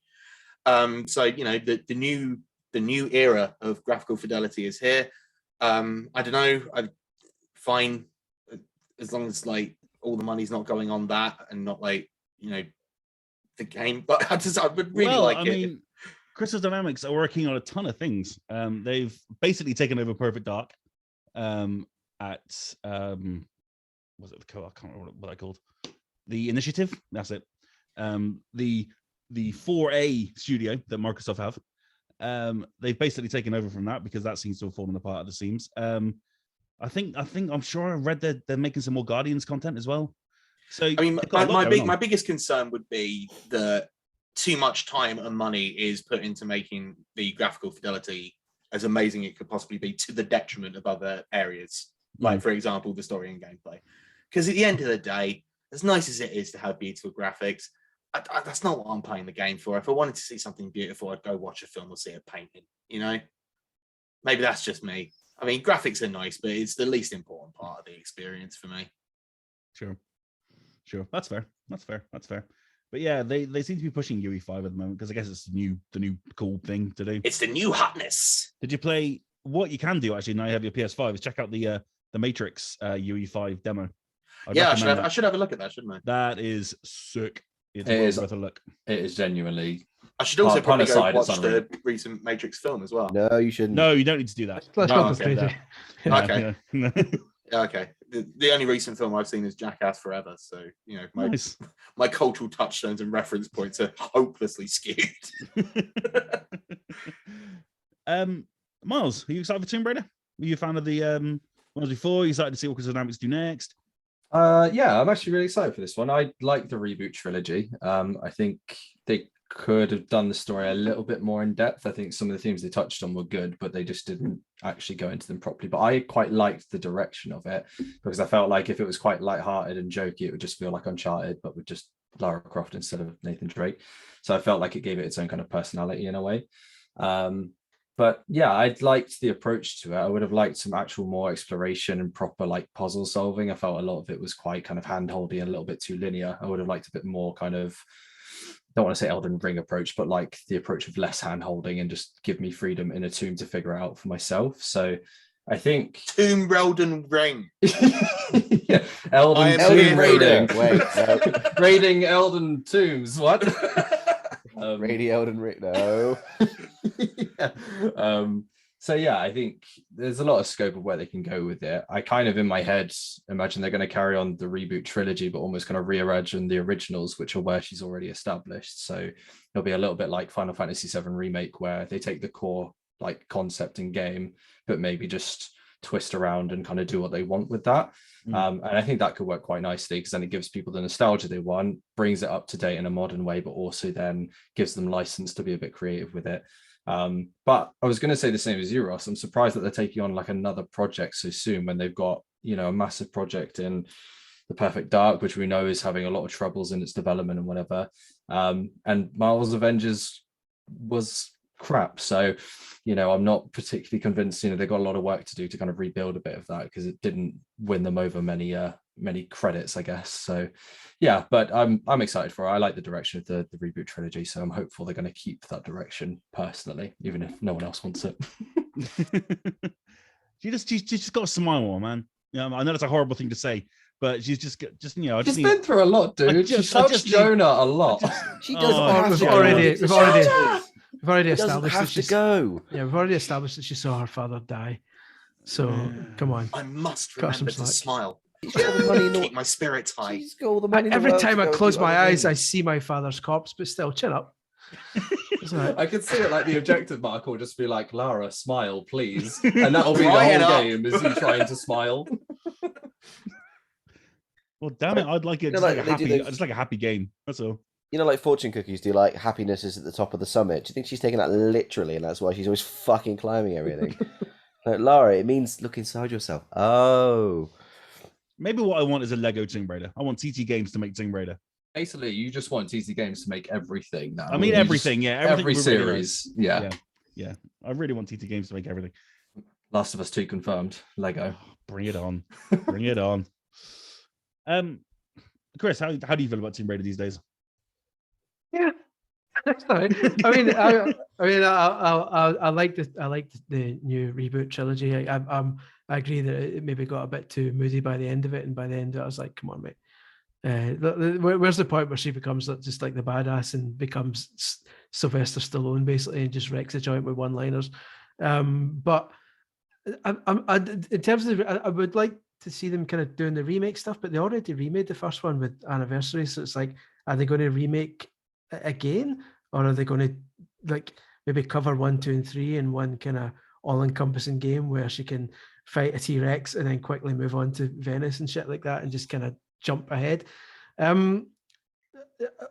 So the new era of graphical fidelity is here. I don't know. I'm fine as long as all the money's not going on that and not the game, but I would really like I it. mean, Crystal Dynamics are working on a ton of things. They've basically taken over Perfect Dark at was it the I can't remember what they're called. The Initiative, that's it. The 4A studio that Microsoft have. They've basically taken over from that because that seems to have fallen apart at the seams. I'm sure I read that they're making some more Guardians content as well. So I mean, my biggest concern would be that too much time and money is put into making the graphical fidelity as amazing it could possibly be to the detriment of other areas, like for example the story and gameplay. Because at the end of the day, as nice as it is to have beautiful graphics, that's not what I'm playing the game for. If I wanted to see something beautiful, I'd go watch a film or see a painting. You know, maybe that's just me. I mean, graphics are nice, but it's the least important part of the experience for me. Sure. That's fair. But yeah, they seem to be pushing UE5 at the moment because I guess it's the new cool thing to do. It's the new hotness. Did you play? What you can do actually now you have your PS5 is check out the Matrix UE5 demo. I should have a look at that, shouldn't I? That is sick. It is worth a look. It is genuinely. I should also probably go aside, watch the recent Matrix film as well. No, you shouldn't. No, you don't need to do that. Let's No, not go okay, crazy. Okay. Yeah. Yeah, okay. The only recent film I've seen is Jackass Forever, so you know Nice. my cultural touchstones and reference points are hopelessly skewed. Miles, are you excited for Tomb Raider? Were you a fan of the ones before? Are you excited to see what Crystal Dynamics do next? Yeah, I'm actually really excited for this one. I like the reboot trilogy. I think they could have done the story a little bit more in depth. I think some of the themes they touched on were good, but they just didn't actually go into them properly. But I quite liked the direction of it because I felt like if it was quite lighthearted and jokey, it would just feel like Uncharted, but with just Lara Croft instead of Nathan Drake. So I felt like it gave it its own kind of personality in a way. But yeah, I'd liked the approach to it. I would have liked some actual more exploration and proper like puzzle solving. I felt a lot of it was quite kind of hand-holdy and a little bit too linear. I would have liked a bit more kind of, don't want to say Elden Ring approach, but like the approach of less hand-holding and just give me freedom in a tomb to figure it out for myself. So I think Tomb Elden Ring. Yeah, Elden Raider. Wait, no. raiding Elden tombs. What? Raiding Elden Ring. No. Yeah. So yeah, I think there's a lot of scope of where they can go with it. I kind of in my head imagine they're going to carry on the reboot trilogy, but almost kind of reimagine the originals, which are where she's already established. So it'll be a little bit like Final Fantasy VII Remake, where they take the core like concept and game, but maybe just twist around and kind of do what they want with that. And I think that could work quite nicely because then it gives people the nostalgia they want, brings it up to date in a modern way, but also then gives them license to be a bit creative with it. But I was going to say the same as you, Ross. I'm surprised that they're taking on like another project so soon when they've got, you know, a massive project in The Perfect Dark, which we know is having a lot of troubles in its development and whatever. And Marvel's Avengers was crap. So, you know, I'm not particularly convinced, you know, they've got a lot of work to do to kind of rebuild a bit of that because it didn't win them over many credits, I guess. So yeah, but I'm excited for it. I like the direction of the reboot trilogy, so I'm hopeful they're going to keep that direction personally, even if no one else wants it. She just got a smile on, man. You know, I know that's a horrible thing to say, but she's just you know. She's been through a lot, dude. She touched Jonah a lot. She doesn't have we've to already She doesn't established have that to she's go. Yeah, we've already established that she saw her father die. So come on. I must Cut some remember to slack. smile. She's got all the money in the Keep my spirits high. She's got all the money in the Every world time to I go close do my other eyes, I things. see my father's corpse, but still, chill up. It's all right. I could see it like the objective mark will just be like, Lara, smile, please. And that'll be the Crying whole up. game, is you trying to smile. Well, damn it, I'd like it You know, just like like a they do happy, those- just like a happy game. That's all. You know, like fortune cookies do, like happiness is at the top of the summit. Do you think she's taking that literally, and that's why she's always fucking climbing everything? Like, Lara, it means look inside yourself. Oh, Maybe what I want is a Lego Tomb Raider. I want TT Games to make Tomb Raider. Basically, you just want TC Games to make everything now. I mean, You everything, yeah, everything every we really like. series. Yeah. Yeah, I really want TT Games to make everything. Last of Us 2 confirmed. Lego. Bring it on, bring it on. Chris, how do you feel about Tomb Raider these days? Yeah, that's fine. I like the new reboot trilogy. I agree that it maybe got a bit too moody by the end of it, and by the end I was like, come on, mate, Where's the point where she becomes just like the badass and becomes Sylvester Stallone basically and just wrecks the joint with one-liners? But in terms of, I would like to see them kind of doing the remake stuff, but they already remade the first one with Anniversary, so it's like, are they going to remake it again, or are they going to like maybe cover 1, 2, and 3 in one kind of all-encompassing game where she can fight a T-Rex and then quickly move on to Venice and shit like that and just kind of jump ahead?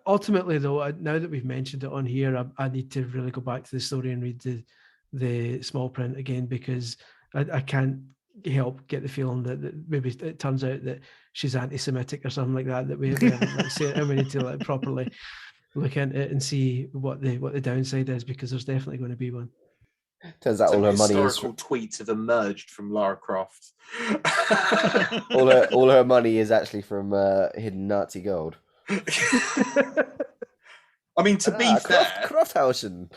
Ultimately, though, now that we've mentioned it on here, I need to really go back to the story and read the small print again, because I can't help get the feeling that maybe it turns out that she's anti-Semitic or something like that we haven't like, seen, and we need to like properly look into it and see what the downside is, because there's definitely going to be one. Turns out Some all her money is historical tweets have emerged from Lara Croft. all her money is actually from hidden Nazi gold. I mean, to be fair, Krafthausen.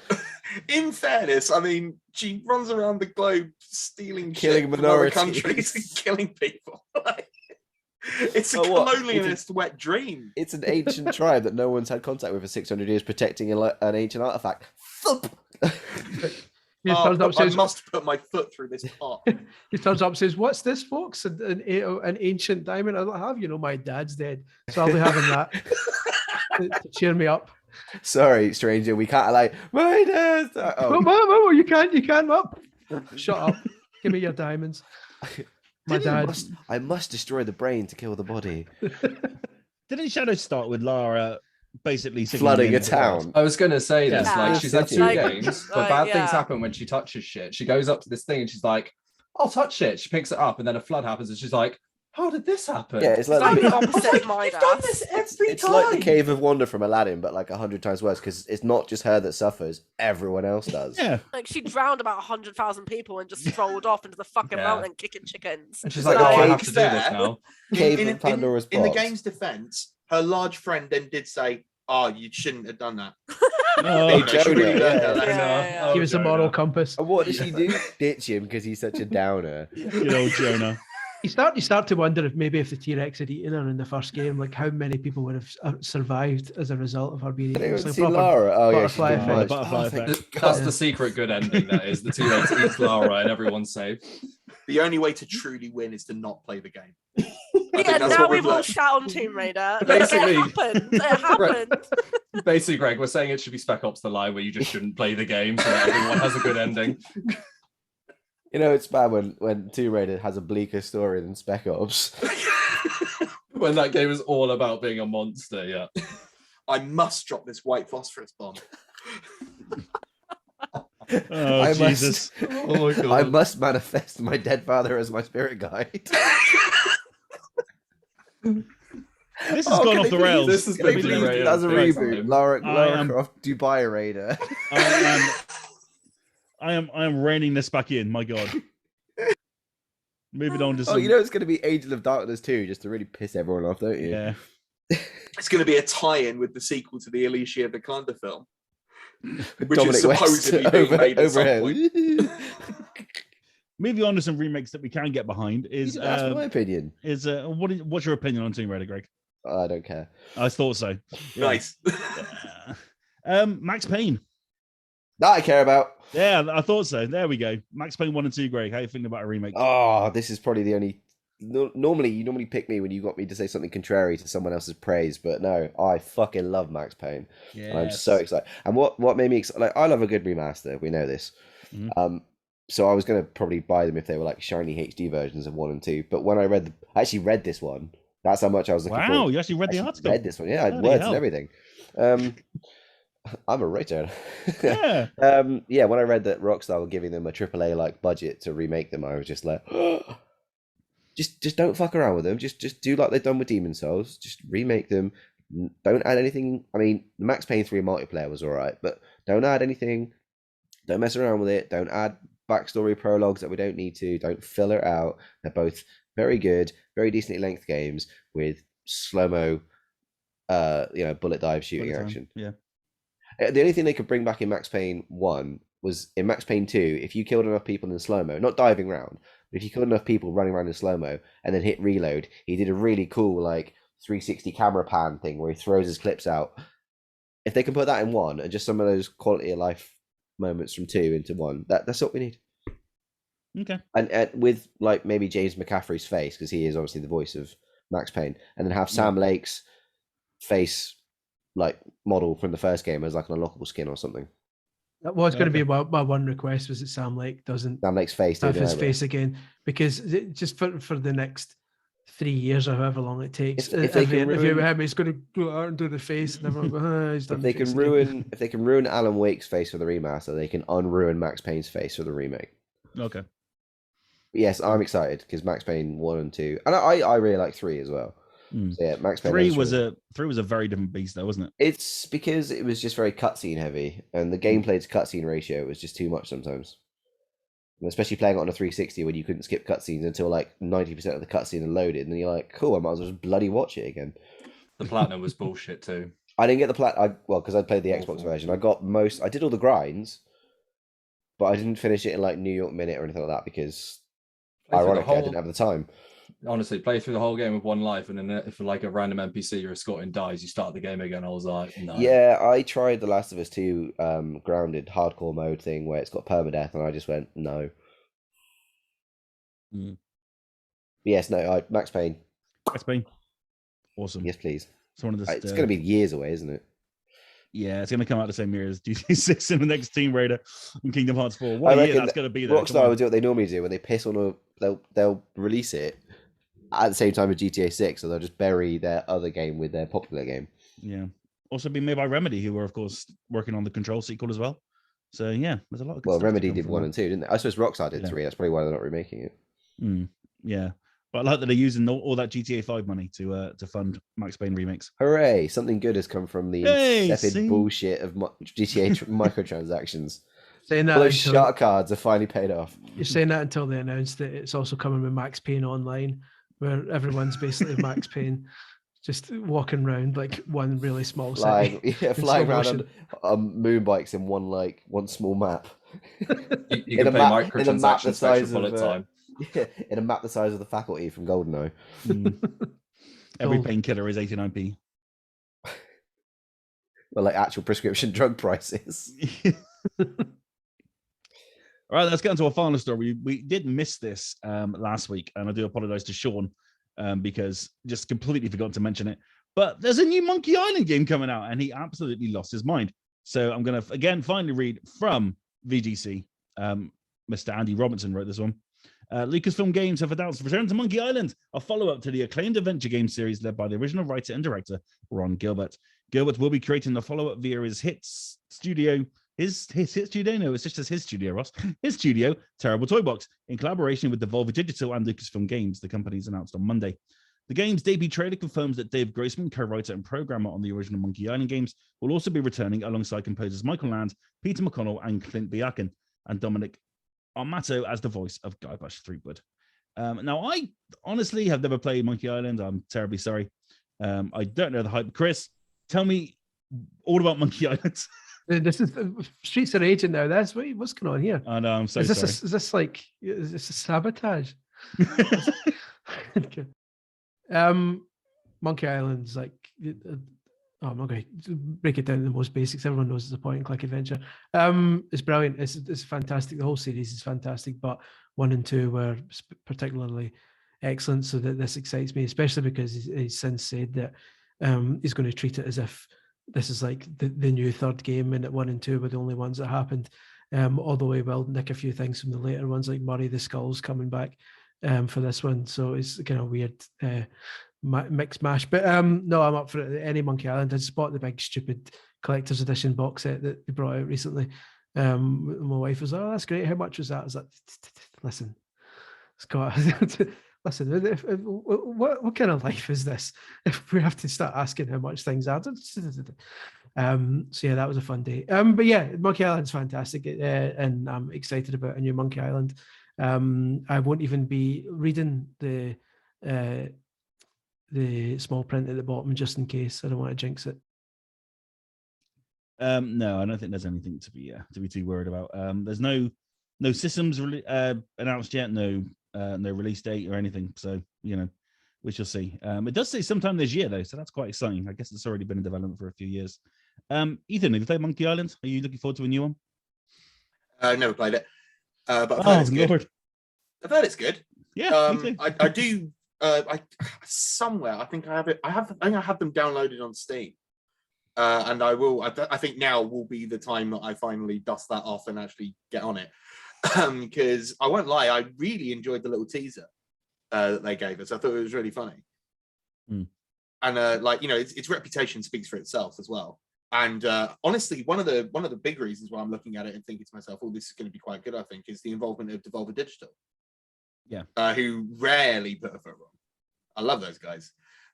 In fairness, I mean, she runs around the globe stealing Killing shit from other minorities. countries and killing people. It's a Oh, what? colonialist wet dream. It's an ancient tribe that no one's had contact with for 600 years, protecting an ancient artifact. Thump! He turns up, I says, must put my foot through this pot. he turns up and says, "What's this, folks? An ancient diamond? I don't have. My dad's dead, so I'll be having that to cheer me up." Sorry, stranger, we can't allow my dad. Oh, you can't up. Shut up. Give me your diamonds. My dad. I must destroy the brain to kill the body. Didn't Shadow start with Lara basically Flooding a town? I was going to say this, Yeah. like she's had two Like, games, but bad things yeah. happen when she touches shit. She goes up to this thing and she's like, I'll touch it. She picks it up and then a flood happens and she's like, how did this happen? Yeah, it's like Like the, the opposite of my You've done dad. this every it's time. like the Cave of Wonder from Aladdin, but like 100 times worse, because it's not just her that suffers; everyone else does. Yeah. Like she drowned about 100,000 people and just strolled off into the fucking Yeah. mountain kicking chickens. And she's Like like, the oh, I cave have to do this there. now. Cave of Pandora's in the box. game's defense, her large friend then did say, "Oh, you shouldn't have done that." Oh, She really Jonah, learned yeah. her lesson. Yeah. He was a moral compass. And what does she do? Ditch him because he's such a downer. good old Jonah. You start to wonder if the T-Rex had eaten her in the first game, like how many people would have survived as a result of her being eaten. It's like See proper Lara. Oh yeah, she's butterfly been effect. punched. Butterfly thank effect. God. That's the secret good ending, that is. The T-Rex eats Lara and everyone's saved. The only way to truly win is to not play the game. I think Yeah, that's now what we've all learned. shout on Tomb Raider. Like, Basically- it happened. It happened. Basically, Greg, we're saying it should be Spec Ops: The Line, where you just shouldn't play the game so that everyone has a good ending. You know, it's bad when Tomb Raider has a bleaker story than Spec Ops. When that game is all about being a monster, yeah. I must drop this white phosphorus bomb. Oh, I Jesus. Must, Oh my God. I must manifest my dead father as my spirit guide. This has gone off the rails. This has Can I been please derailed as a big reboot, time. Lara am- Croft Dubai Raider. I am reining this back in. My God. Moving on to some. Oh, you know it's going to be Angel of Darkness too, just to really piss everyone off, don't you? Yeah. It's going to be a tie-in with the sequel to the Alicia Vikander film, which Dominic is supposedly West being made at some over point. Moving on to some remakes that we can get behind You is didn't ask for my opinion. what's your opinion on Tomb Raider, Greg? I don't care. I thought so. Yeah. Nice. Max Payne. That I care about. Yeah, I thought so. There we go. Max Payne 1 and 2, Greg. How you feeling about a remake? Oh, this is probably the only. Normally, you normally pick me when you got me to say something contrary to someone else's praise, but no, I fucking love Max Payne. And I'm so excited. And what made me excited? Like, I love a good remaster. We know this. Mhm. So I was gonna probably buy them if they were like shiny HD versions of 1 and 2. But when I actually read this one. That's how much I was looking for. Wow, you actually read the I article. read this one, yeah, I had Bloody words hell. and everything. I'm a writer. Yeah. Yeah, when I read that Rockstar were giving them a AAA like budget to remake them, I was just like, just don't fuck around with them. Just do like they've done with Demon Souls. Just remake them. Don't add anything. I mean, the Max Payne 3 multiplayer was alright, but don't add anything. Don't mess around with it. Don't add backstory prologues that we don't need to. Don't fill it out. They're both very good, very decently length games with slow-mo, bullet dive shooting Bullet time. action. Yeah. The only thing they could bring back in Max Payne 1 was in Max Payne 2, if you killed enough people in slow-mo, not diving around, but if you killed enough people running around in slow-mo and then hit reload, he did a really cool, like, 360 camera pan thing where he throws his clips out. If they can put that in one and just some of those quality of life moments from 2 into 1, that's what we need. Okay. And with like maybe James McCaffrey's face, because he is obviously the voice of Max Payne, and then have Sam Lake's face like model from the first game as like an unlockable skin or something. That was going to be my one request, was that Sam Lake doesn't Sam Lake's face have his face again, because just for the next 3 years or however long it takes, if they can ruin, he's going to go out and do the face, and everyone go, he's done if they can ruin, if they can ruin Alan Wake's face for the remaster, they can unruin Max Payne's face for the remake. Okay. Yes, I'm excited because Max Payne 1 and 2, and I really like 3 as well. So yeah, Max Payne 3 was a very different beast though, wasn't it? It's because it was just very cutscene heavy, and the gameplay's cutscene ratio was just too much sometimes. And especially playing it on a 360 when you couldn't skip cutscenes until like 90% of the cutscene had loaded, and you're like, cool, I might as well just bloody watch it again. The platinum was bullshit too. I didn't get the because I played the Xbox version. I did all the grinds, but I didn't finish it in like New York Minute or anything like that because ironically I didn't have the time. Honestly, play through the whole game with one life, and then if like a random NPC you're escorting dies, you start the game again. I was like, no. Yeah, I tried The Last of Us 2 grounded hardcore mode thing where it's got permadeath, and I just went no. Yes, no. Max Payne. Max Payne. Awesome. Yes, please. It's one of the. It's going to be years away, isn't it? Yeah, it's going to come out the same year as GTA 6 and the next Tomb Raider and Kingdom Hearts 4. What year that's going to be there? Rockstar will do what they normally do when they piss on they'll release it at the same time as GTA 6, so they'll just bury their other game with their popular game. Yeah. Also being made by Remedy, who were, of course, working on the Control sequel as well. So, yeah, there's a lot of good stuff Remedy did 1 and 2, didn't they? I suppose Rockstar did 3. That's probably why they're not remaking it. Yeah. But I like that they're using all that GTA 5 money to fund Max Payne remakes. Hooray! Something good has come from the insipid bullshit of GTA microtransactions. Saying that all those shark cards are finally paid off. You're saying that until they announced that it's also coming with Max Payne Online, where everyone's basically Max Payne, just walking around like one really small city. Flying around on moon bikes in one small map. You can pay microtransactions special bullet time. Yeah, in a map the size of the faculty from GoldenEye. Every painkiller is 89p. Well, like actual prescription drug prices. All right, let's get into our final story. We did miss this last week, and I do apologize to Sean because just completely forgot to mention it. But there's a new Monkey Island game coming out, and he absolutely lost his mind. So I'm going to, again, finally read from VGC. Mr. Andy Robinson wrote this one. Lucasfilm Games have announced Return to Monkey Island, a follow-up to the acclaimed adventure game series led by the original writer and director, Ron Gilbert. Gilbert will be creating the follow-up via his hit studio, his hit studio? No, it's just his studio, Ross. His studio, Terrible Toy Box, in collaboration with Devolver Digital and Lucasfilm Games, the companies announced on Monday. The game's debut trailer confirms that Dave Grossman, co-writer and programmer on the original Monkey Island games, will also be returning alongside composers Michael Land, Peter McConnell, and Clint Biakin, and Dominic Armato as the voice of Guybrush Threepwood. Now, I honestly have never played Monkey Island. I'm terribly sorry. I don't know the hype. Chris, tell me all about Monkey Island. This is Streets are raging now. That's what's going on here. I know. I'm so sorry. Is this a sabotage? Monkey Island's like. I'm not going to break it down to the most basics. Everyone knows it's a point and click adventure. It's brilliant. It's fantastic. The whole series is fantastic, but 1 and 2 were particularly excellent. So that this excites me, especially because he's since said that he's going to treat it as if this is like the new third game, and that 1 and 2 were the only ones that happened. Although he will nick a few things from the later ones, like Murray the Skulls coming back for this one. So it's kind of weird. Mix mash, but no, I'm up for it. Any Monkey Island. I just bought the big stupid collector's edition box set that they brought out recently. My wife was, "Oh, that's great. How much was that?" I was like, "Listen, Scott, listen. What kind of life is this? If we have to start asking how much things are." So yeah, that was a fun day. But yeah, Monkey Island's fantastic, and I'm excited about a new Monkey Island. I won't even be reading the small print at the bottom just in case. I don't want to jinx it. No, I don't think there's anything to be too worried about. There's no systems announced yet, no release date or anything. So we shall see. It does say sometime this year though, so that's quite exciting. I guess it's already been in development for a few years. Ethan, have you played Monkey Island? Are you looking forward to a new one? Never played it, but I've heard it's good. Lord. I've heard it's good. Yeah, me too. I do. I somewhere I think I have it. I think I have them downloaded on Steam, and I will. I think now will be the time that I finally dust that off and actually get on it, because I won't lie, I really enjoyed the little teaser that they gave us. I thought it was really funny, and like, you know, its reputation speaks for itself as well. And honestly, one of the big reasons why I'm looking at it and thinking to myself, "Oh, this is going to be quite good," I think, is the involvement of Devolver Digital. Yeah, who rarely put a foot wrong. I love those guys,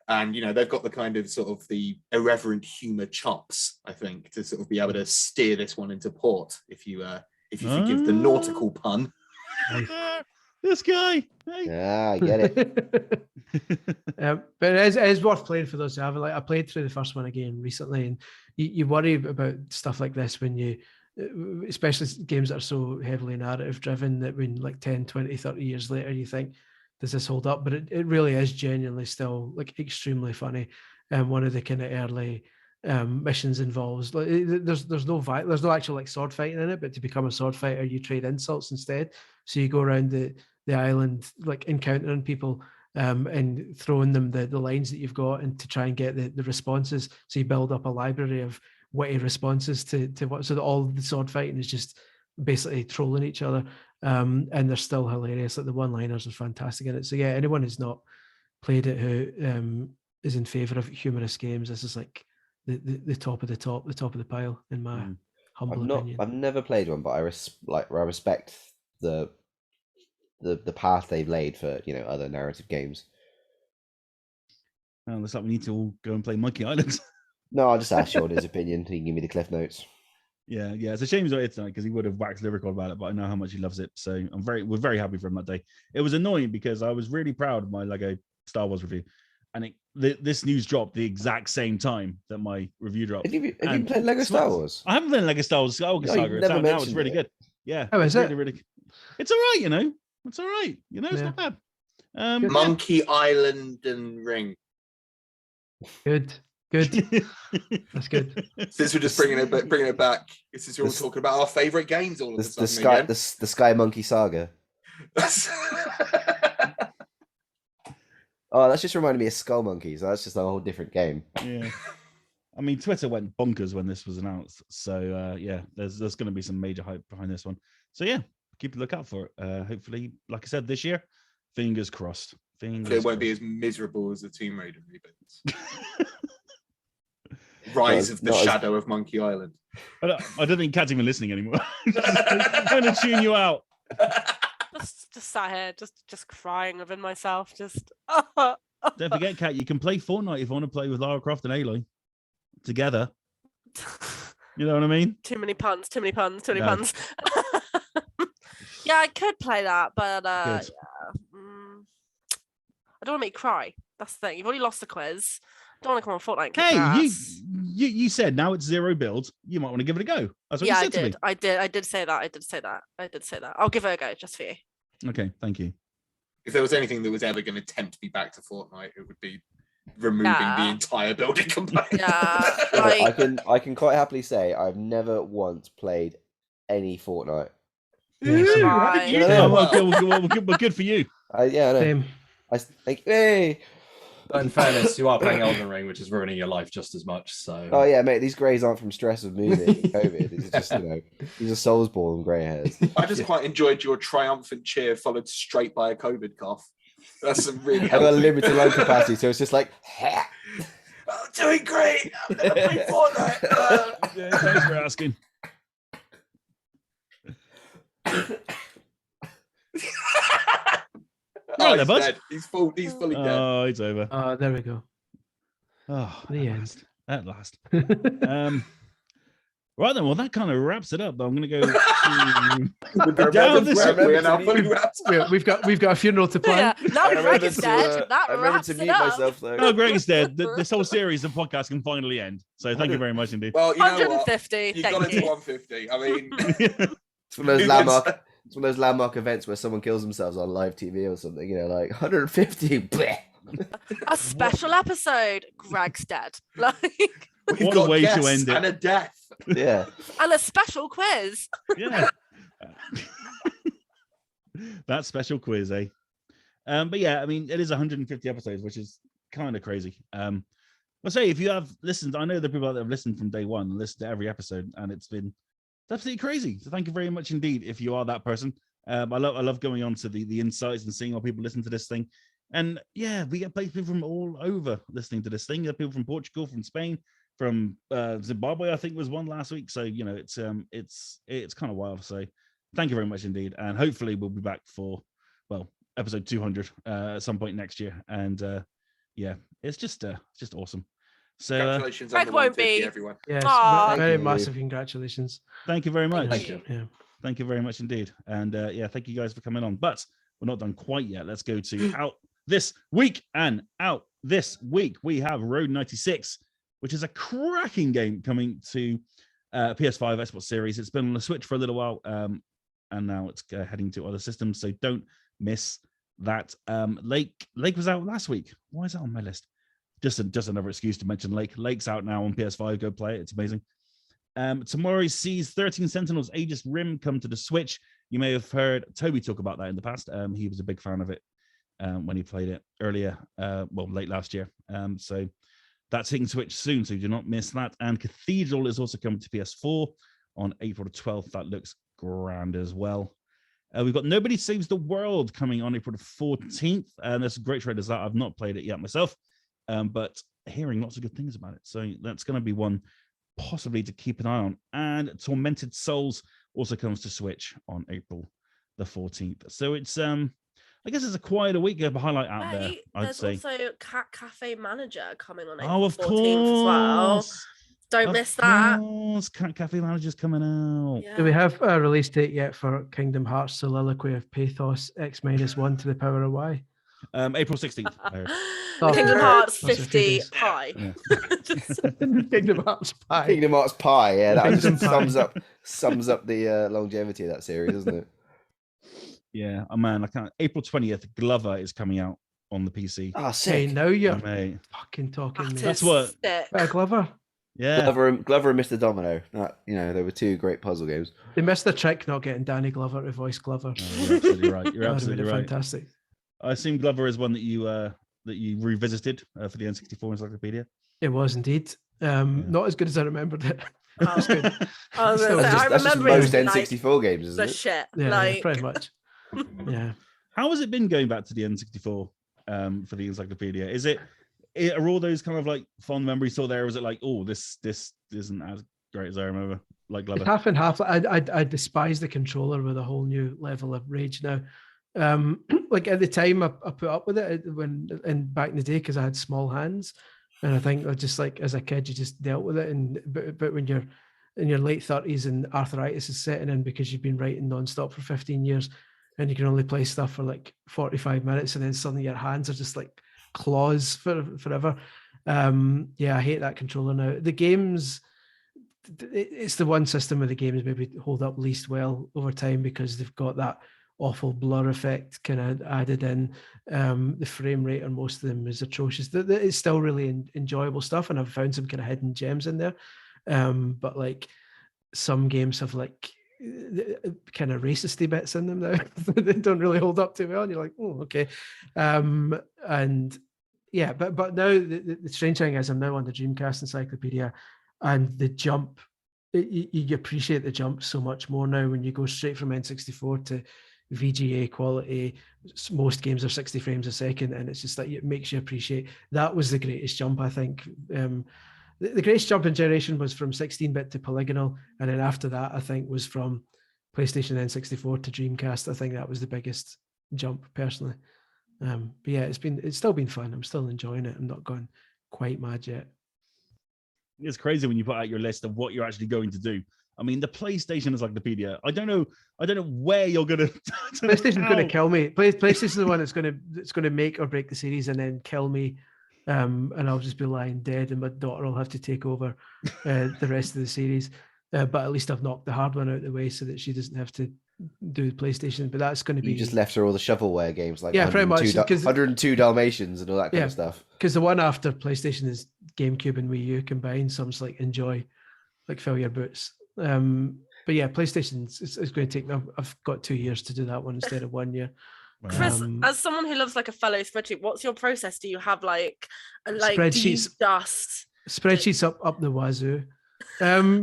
and you know, they've got the kind of sort of the irreverent humor chops, I think, to sort of be able to steer this one into port, if you forgive the nautical pun. This guy. Hey. Yeah, I get it. But it is worth playing for those who haven't. Like, I played through the first one again recently, and you worry about stuff like this when you, especially games that are so heavily narrative driven, that when like 10, 20, 30 years later, you think, does this hold up? But it really is genuinely still like extremely funny. And one of the kind of early missions involves, like, there's no actual like sword fighting in it, but to become a sword fighter, you trade insults instead. So you go around the island, like encountering people and throwing them the lines that you've got, and to try and get the responses. So you build up a library of witty responses to what, so that all the sword fighting is just basically trolling each other. And they're still hilarious. Like, the one-liners are fantastic in it. So yeah, anyone who's not played it who is in favor of humorous games, this is like the top of the pile in my humble opinion. I've never played one, but I respect the path they've laid for, you know, other narrative games. Well, looks like we need to all go and play Monkey Island. No, I'll just ask Sean his opinion. He can give me the cliff notes. Yeah, it's a shame he's not here tonight, because he would have waxed lyrical about it, but I know how much he loves it. So we're very happy for him that day. It was annoying because I was really proud of my Lego Star Wars review, and this news dropped the exact same time that my review dropped. Have you played Lego Star Wars? I haven't played Lego Star Wars Saga. It's out now. It's really good. Yeah. Oh, is it? Really, it's all right, you know. It's all right. You know, it's not bad. Monkey Island and Ring. Good. That's good. Since we're just bringing it back, this is all talking about our favorite games all of a sudden. The Sky Monkey Saga. Oh, that's just reminded me of Skull Monkeys. That's just a whole different game. Yeah. I mean, Twitter went bonkers when this was announced. So yeah, there's going to be some major hype behind this one. So yeah, keep a lookout for it. Hopefully, like I said, this year, fingers crossed. It won't be as miserable as the Tomb Raider reboots. Rise of the Shadow of Monkey Island. I don't think Kat's even listening anymore. I'm going to tune you out. Just sat here, just crying within myself. Just don't forget, Kat, you can play Fortnite if you want to play with Lara Croft and Aloy together. You know what I mean? Too many puns. Yeah, I could play that, but yeah. I don't want to make you cry. That's the thing. You've already lost the quiz. I don't want to come on Fortnite. Hey, you said now it's 0 build. You might want to give it a go. That's what you said to me. I did say that. I'll give it a go just for you. Okay, thank you. If there was anything that was ever going to tempt me back to Fortnite, it would be removing the entire building component. Yeah, I can quite happily say I've never once played any Fortnite. Right. Well, good for you. I know. Same. I think, hey. But in fairness, you are playing Elden Ring, which is ruining your life just as much. So. Oh yeah, mate. These greys aren't from stress of moving and COVID. These are just, you know, these are Soulsborne grey hairs. I just quite enjoyed your triumphant cheer followed straight by a COVID cough. That's some really. I've got a limited lung capacity, so it's just like. I'm doing great. I'm gonna play Fortnite. Yeah, thanks for asking. Oh, he's dead. He's fully dead. Oh, it's over. There we go. Oh, the end. At last. Right then, well, that kind of wraps it up. I'm going to go down this. We've got a funeral to plan. Yeah, now Greg is dead. That I remember to mute myself though. No, Greg is dead. This whole series of podcasts can finally end. So thank you very much indeed. Well, you know 150. You got it to 150. I mean, it's one of those landmark. It's one of those landmark events where someone kills themselves on live TV or something. You know, like 150. Bleh. A special episode. Greg's dead. Like, We've What a got way to guests end it. and a death. Yeah. and a special quiz. Yeah. That special quiz, eh? But yeah, I mean, it is 150 episodes, which is kind of crazy. I'll say if you have listened, I know the people that have listened from day one, listened to every episode, and it's absolutely crazy. So thank you very much indeed if you are that person. I love going on to the insights and seeing how people listen to this thing. And yeah, we get people from all over listening to this thing. You have people from Portugal, from Spain, from Zimbabwe, I think was one last week. So you know, it's kind of wild. So thank you very much indeed, and hopefully we'll be back for episode 200 at some point next year. And yeah, it's just awesome. So Congratulations Greg on the won't 150, be. everyone. Yes, Aw. very Thank you. massive congratulations. thank you very much. Thank you. Yeah. Thank you very much indeed. And yeah, thank you guys for coming on. But we're not done quite yet. Let's go to out this week. And out this week, we have Road 96, which is a cracking game coming to PS5 Xbox Series. It's been on the Switch for a little while, and now it's heading to other systems. So don't miss that. Lake was out last week. Why is that on my list? Just another excuse to mention Lake. Lake's out now on PS5. Go play it. It's amazing. Tomorrow sees 13 Sentinels Aegis Rim come to the Switch. You may have heard Toby talk about that in the past. He was a big fan of it when he played it earlier, late last year. So that's hitting Switch soon, so do not miss that. And Cathedral is also coming to PS4 on April the 12th. That looks grand as well. We've got Nobody Saves the World coming on April the 14th. And there's great trailers that I've not played it yet myself, but hearing lots of good things about it. So that's going to be one possibly to keep an eye on. And Tormented Souls also comes to Switch on April the 14th. So it's I guess it's a quieter week of a highlight out there, I'd There's say. also Cat Cafe Manager coming on April Oh, of 14th as well. course. Don't miss that. Cat Cafe Manager's coming out. Yeah. Do we have a release date yet for Kingdom Hearts Soliloquy of Pathos X-1 to the power of Y? April 16th. Oh, Kingdom yeah. Hearts That's a few 50 days. pie. Yeah. Just- Kingdom Hearts Pie. Kingdom Hearts Pie. Yeah, that Kingdom just Pie. sums up the longevity of that series, doesn't it? Yeah, oh man, I can't. April 20th, Glover is coming out on the PC. Ah, Hey, sick. now you're Oh, mate. fucking talking That me. That's is what- sick. Glover. Yeah. Glover and Mr. Domino. They were two great puzzle games. They missed the trick not getting Danny Glover to voice Glover. No, you're absolutely right. You're That would've absolutely been right. fantastic. I assume Glover is one that you revisited for the N64 Encyclopedia. It was indeed. Not as good as I remembered it. Oh. It's good. I was Still gonna say, just- I That's just remember it most being like N64 games, isn't the it? shit. Yeah, like, pretty much. Yeah. How has it been going back to the N64 for the Encyclopedia? Are all those kind of like fond memories still there? Or is it like, oh, this isn't as great as I remember? Like It's Glover. half and half. I despise the controller with a whole new level of rage now. Like at the time, I put up with it back in the day because I had small hands, and I think I just like as a kid you just dealt with it. But when you're in your late 30s and arthritis is setting in because you've been writing nonstop for 15 years, and you can only play stuff for like 45 minutes, and then suddenly your hands are just like claws forever. Yeah, I hate that controller now. The games. It's the one system where the games maybe hold up least well over time because they've got that awful blur effect kind of added in. The frame rate on most of them is atrocious. It's still really enjoyable stuff, and I've found some kind of hidden gems in there. But like some games have like kind of racisty bits in them now they don't really hold up too well, and you're like, oh, okay. And yeah, but now the strange thing is I'm now on the Dreamcast Encyclopedia. And the jump, you appreciate the jump so much more now when you go straight from N64 to VGA quality. Most games are 60 frames a second, and it's just like it makes you appreciate. That was the greatest jump, I think. The greatest jump in generation was from 16-bit to polygonal, and then after that, I think was from PlayStation N64 to Dreamcast. I think that was the biggest jump personally. But yeah, it's still been fun. I'm still enjoying it. I'm not gone quite mad yet. It's crazy when you put out your list of what you're actually going to do. I mean, the PlayStation Encyclopedia. I don't know where you're gonna. PlayStation's going to kill me. PlayStation's the one that's going to make or break the series and then kill me, and I'll just be lying dead, and my daughter will have to take over the rest of the series. But at least I've knocked the hard one out of the way so that she doesn't have to do PlayStation, but that's going to be You just left her all the shovelware games like Yeah, pretty much, 102 Dalmatians and all that kind Yeah. of stuff. because the one after PlayStation is GameCube and Wii U combined. So I'm just like, enjoy, like fill your boots. But yeah, PlayStation is going to take. I've got 2 years to do that one instead of 1 year. Chris, as someone who loves like a fellow spreadsheet, what's your process? Do you have like Spreadsheets? Spreadsheets up the wazoo.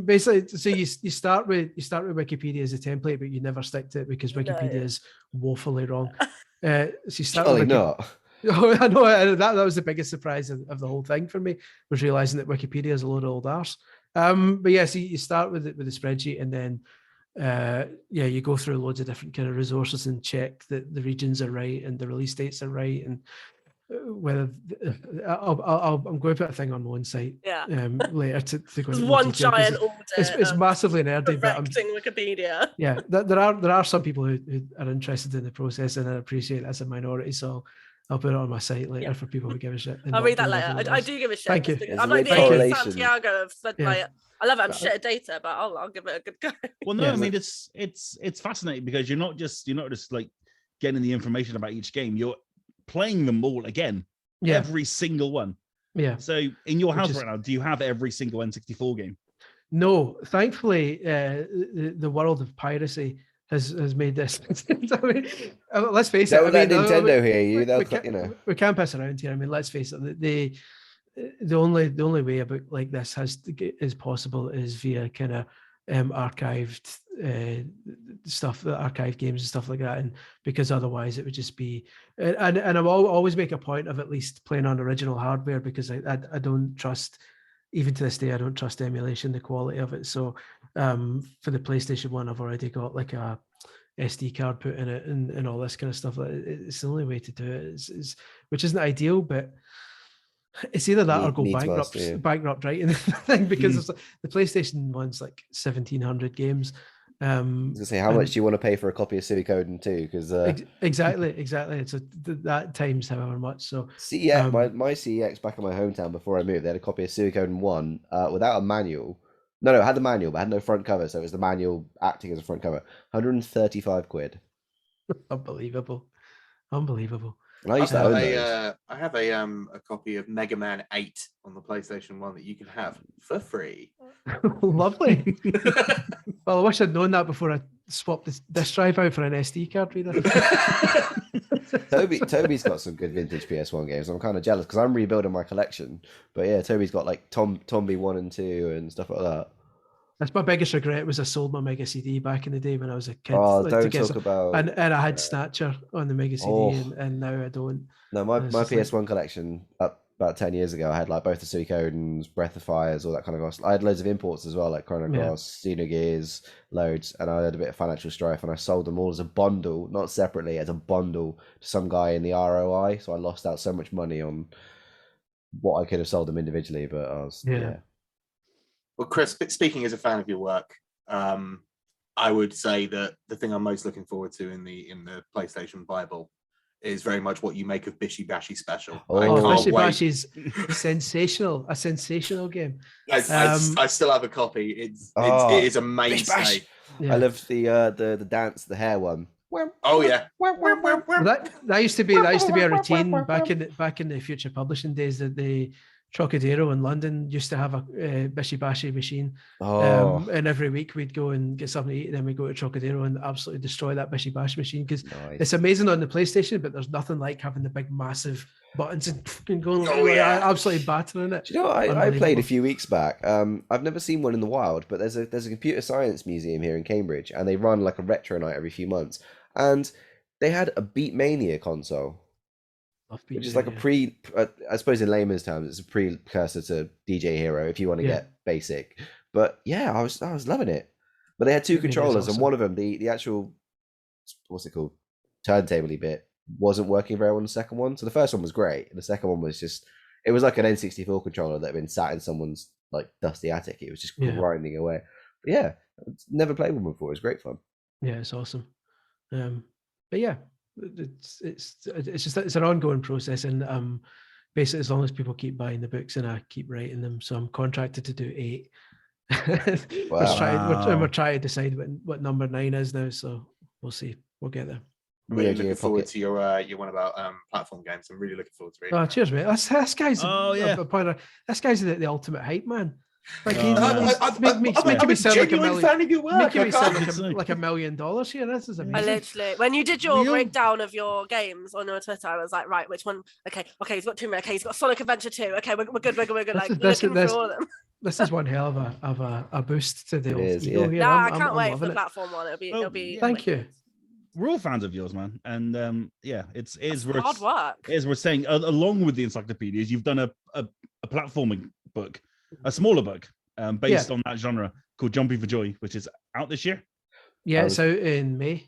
Basically, so you start with Wikipedia as a template, but you never stick to it because Wikipedia is woefully wrong. So you start with not. Oh, I know that was the biggest surprise of the whole thing for me, was realizing that Wikipedia is a load of old arse. But yeah, so you start with the spreadsheet, and then you go through loads of different kind of resources and check that the regions are right and the release dates are right, and whether I'm going to put a thing on one site later to go into one detail, giant audit. It's massively nerdy, but Wikipedia. Yeah, there are some people who are interested in the process, and I appreciate that's a minority. So I'll put it on my site later for people who give a shit. I'll read that later. I do give a shit. Thank you. I'm like the Amy Santiago of like, I love it. I'm shit at data, but I'll give it a good go. Well, no, I mean it's fascinating because you're not just like getting the information about each game. You're playing them all again. Every single one. Yeah. So in your house right now, do you have every single N64 game? No, thankfully, the world of piracy has made this. I mean, let's face it. Don't let Nintendo hear you. They'll, we can't pass around here. I mean, let's face it. The only way a book like this is possible is via kind of archived stuff, archived games and stuff like that, and because otherwise it would just be. And I will always make a point of at least playing on original hardware, because I don't trust. Even to this day, I don't trust emulation, the quality of it. So for the PlayStation 1, I've already got like a SD card put in it and all this kind of stuff. It's the only way to do it, which isn't ideal, but it's either that or go bankrupt, right? And the thing, because the PlayStation 1's like 1,700 games. I was gonna say, how much do you want to pay for a copy of Suikoden 2? Because exactly. It's that times however much. So CEX, my CEX back in my hometown before I moved, they had a copy of Suikoden 1 without a manual. No, it had the manual, but it had no front cover, so it was the manual acting as a front cover. 135 quid. Unbelievable. And I used to own those. I have a copy of Mega Man 8 on the PlayStation 1 that you can have for free. Lovely. Well, I wish I'd known that before I swapped this drive out for an SD card reader. Toby's got some good vintage PS1 games. I'm kind of jealous because I'm rebuilding my collection. But yeah, Toby's got like Tomby 1 and 2 and stuff like that. That's my biggest regret, was I sold my Mega CD back in the day when I was a kid. Oh, don't talk about... And I had Snatcher on the Mega CD, and now I don't. No, my PS1 collection, about 10 years ago, I had like both the Suikodens, Breath of Fires, all that kind of stuff. I had loads of imports as well, like Chrono Cross, Xenogears, loads, and I had a bit of financial strife, and I sold them all as a bundle, not separately, as a bundle to some guy in the ROI, so I lost out so much money on what I could have sold them individually, but I was... Well, Chris, speaking as a fan of your work, I would say that the thing I'm most looking forward to in the PlayStation Bible is very much what you make of Bishi Bashi Special. Bishi Bashi is sensational, a sensational game. I still have a copy. It is a mainstay. I love the dance, the hair one. Oh yeah, that used to be a routine back in the Future Publishing days, that the Trocadero in London used to have a Bishi Bashi machine, and every week we'd go and get something to eat, and then we'd go to Trocadero and absolutely destroy that Bishi Bashi machine, because it's amazing on the PlayStation, but there's nothing like having the big massive buttons and going absolutely battering it. Do you know what I played a few weeks back? I've never seen one in the wild, but there's a computer science museum here in Cambridge, and they run like a retro night every few months, and they had a Beatmania console. Which is like I suppose in layman's terms, it's a precursor to DJ Hero if you want to get basic. But yeah, I was loving it. But they had two controllers, and one of them, the actual, what's it called, turntable-y bit, wasn't working very well on the second one. So the first one was great, and the second one was just, it was like an N64 controller that had been sat in someone's like dusty attic. It was just grinding away. But yeah, I've never played one before. It was great fun. Yeah, it's awesome. But yeah. It's an ongoing process, and basically as long as people keep buying the books and I keep writing them, so I'm contracted to do 8. We're trying to decide what number 9 is now, so we'll see. We'll get there. I'm really Yeah, looking Geo forward Pocket. to your one about platform games. I'm really looking forward to reading. Oh, cheers, mate. This guy's Oh, yeah. this guy's the ultimate hype man. Like Oh, man. he's making I'm me a sound like a genuine million. fan of your work. Making I me can't- sound like $1 million here. This is I amazing. literally, when you did your We all- breakdown of your games on your Twitter, I was like, right, which one? Okay, he's got 2 minutes. Okay, he's got Sonic Adventure 2. Okay, we're good. Like looking through all of them. This is one hell of a boost to the It old is, ego yeah. here. Nah, I I'm can't wait for loving the it. platform one. It'll be. Thank you. We're all fans of yours, man. And yeah, it's Hard work. As we're saying, along with the encyclopedias, you've done a platforming book, a smaller book, based on that genre called Jumping for Joy, which is out this year. Yeah, I it's out in May.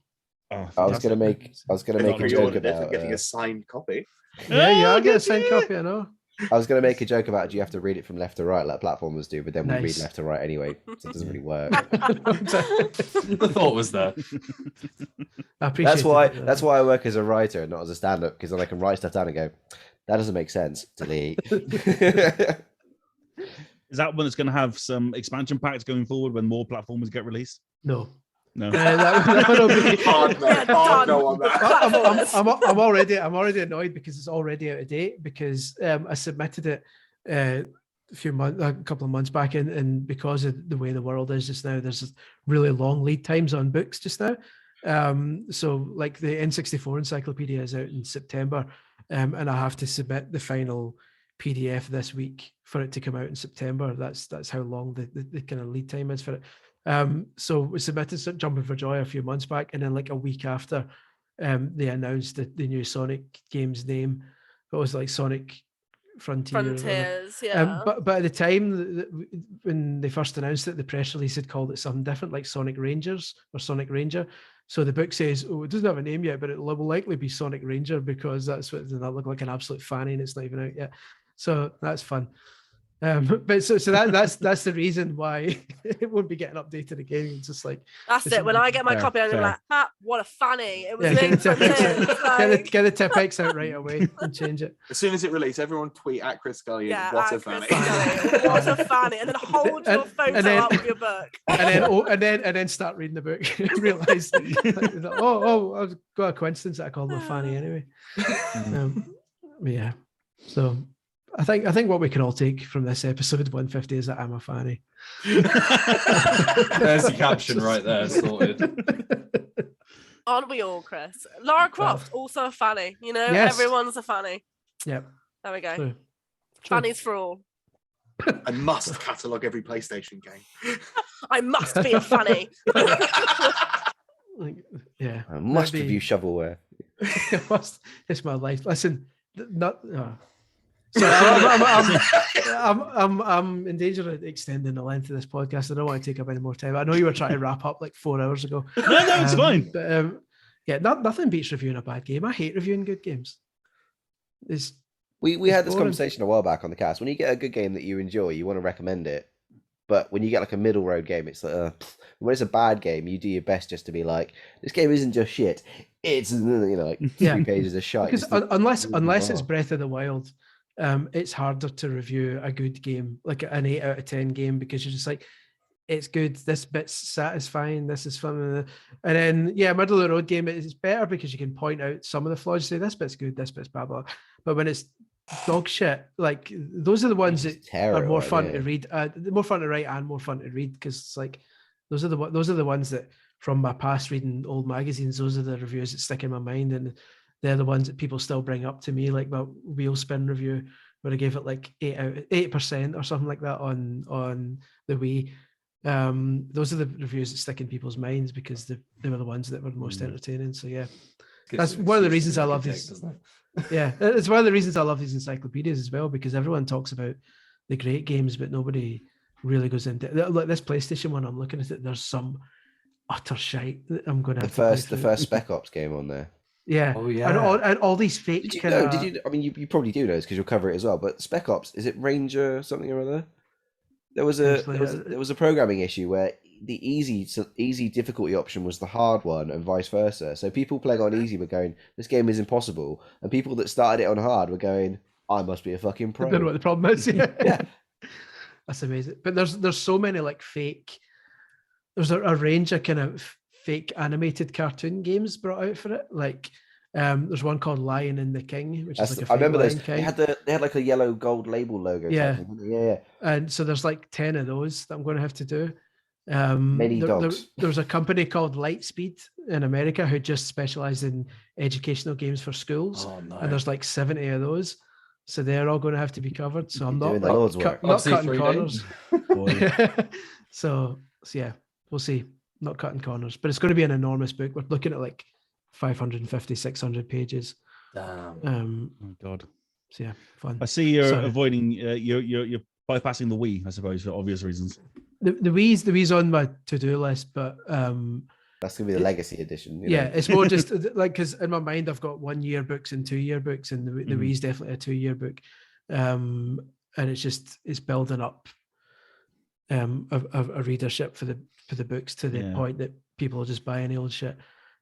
Oh, I was gonna make a joke I'm about. getting a signed copy. Yeah, I'll get a good signed you. copy, I know. I was gonna make a joke about do you have to read it from left to right like platformers do, but then we read Nice. left to right anyway, so it doesn't really work. The thought was there. I appreciate That's why I work as a writer and not as a stand-up, because then I can write stuff down and go, that doesn't make sense. Delete. Is that one that's going to have some expansion packs going forward when more platformers get released? No. No. That one will be... Hard no on that. I'm already annoyed because it's already out of date, because I submitted it a couple of months back, and because of the way the world is just now, there's really long lead times on books just now. So like the N64 Encyclopedia is out in September, and I have to submit the final PDF this week for it to come out in September. That's how long the kind of lead time is for it. So we submitted Jumping for Joy a few months back, and then like a week after, they announced the new Sonic game's name. It was like Sonic Frontier. Frontiers, yeah. But at the time when they first announced it, the press release had called it something different, like Sonic Rangers or Sonic Ranger. So the book says, oh, it doesn't have a name yet, but it will likely be Sonic Ranger, because that's what does not look like an absolute fanny, and it's not even out yet. So that's fun. But so that's the reason why it won't be getting updated again. It's just like That's it. When I get my copy, I'm like, what a fanny. It was get linked the Frontiers. Like, get the Tipex out right away and change it. As soon as it released, everyone tweet at Chris Scullion. yeah, What a at Chris fanny. Scullion. What a fanny. And then hold your photo then- up with your book. And then start reading the book and realize, oh, I've got a coincidence that I called him a fanny anyway. Yeah. So I think what we can all take from this episode 150 is that I'm a fanny. There's the caption right there, sorted. Aren't we all, Chris? Lara Croft, also a fanny. You know, Yes. everyone's a fanny. Yep. There we go. True. Fannies for all. I must catalogue every PlayStation game. I must be a fanny. Like, yeah. I must Maybe- review shovelware. It's my life. Listen, not. So I'm in danger of extending the length of this podcast. I don't want to take up any more time. I know you were trying to wrap up like 4 hours ago. No, it's fine. But yeah, nothing beats reviewing a bad game. I hate reviewing good games. We had this boring. conversation a while back on the cast. When you get a good game that you enjoy, you want to recommend it. But when you get like a middle road game, it's like, when it's a bad game, you do your best just to be like, this game isn't just shit. It's, like 3 pages of shite. Because It's the- unless it's Oh. Breath of the Wild, it's harder to review a good game, like an 8 out of 10 game, because you're just like, it's good, this bit's satisfying, this is fun. And then, middle of the road game is better because you can point out some of the flaws, say this bit's good, this bit's blah, blah. But when it's dog shit, like those are the ones that It's terrible, are more fun yeah. to read, more fun to write and more fun to read, because it's like those are the ones that from my past reading old magazines, those are the reviews that stick in my mind, and they're the ones that people still bring up to me, like my wheel spin review where I gave it like 8% or something like that on the Wii. Those are the reviews that stick in people's minds because they were the ones that were most entertaining. So yeah, that's one of the reasons I love these. Yeah, it's one of the reasons I love these encyclopedias as well, because everyone talks about the great games, but nobody really goes into like this PlayStation one. I'm looking at it. There's some utter shite that I'm going to the first Spec Ops game on there. Yeah. Oh, yeah. And all these fake Did you kind know? of. Did you? I mean, you probably do know this because you'll cover it as well. But Spec Ops, is it Ranger something or other? There was a programming issue where the easy difficulty option was the hard one, and vice versa. So people playing on easy were going, "This game is impossible," and people that started it on hard were going, "I must be a fucking pro." I don't know what the problem is. Yeah. Yeah. That's amazing. But there's so many like fake. There's a range of kind of fake animated cartoon games brought out for it. Like there's one called Lion and the King, which is like a fake I remember Lion those. King. They had like a yellow gold label logo. Yeah. Type thing, yeah. And so there's like 10 of those that I'm going to have to do. Many dogs. There's a company called Lightspeed in America who just specialize in educational games for schools. Oh, no. And there's like 70 of those. So they're all going to have to be covered. So I'm You're not doing the Lord's work. not Obviously cutting 3D. corners. Boy. so yeah, we'll see. Not cutting corners, but it's going to be an enormous book. We're looking at like 550, 600 pages. Damn. Oh God. So yeah, fun. I see you're Sorry. avoiding. You're bypassing the Wii, I suppose, for obvious reasons. The Wii's on my to-do list, but That's gonna be the legacy edition. you yeah, know? it's more just like because in my mind I've got 1 year books and 2 year books, and the Mhm. Wii's definitely a 2 year book, and it's building up a readership for the books to the Yeah. point that people will just buy any old shit.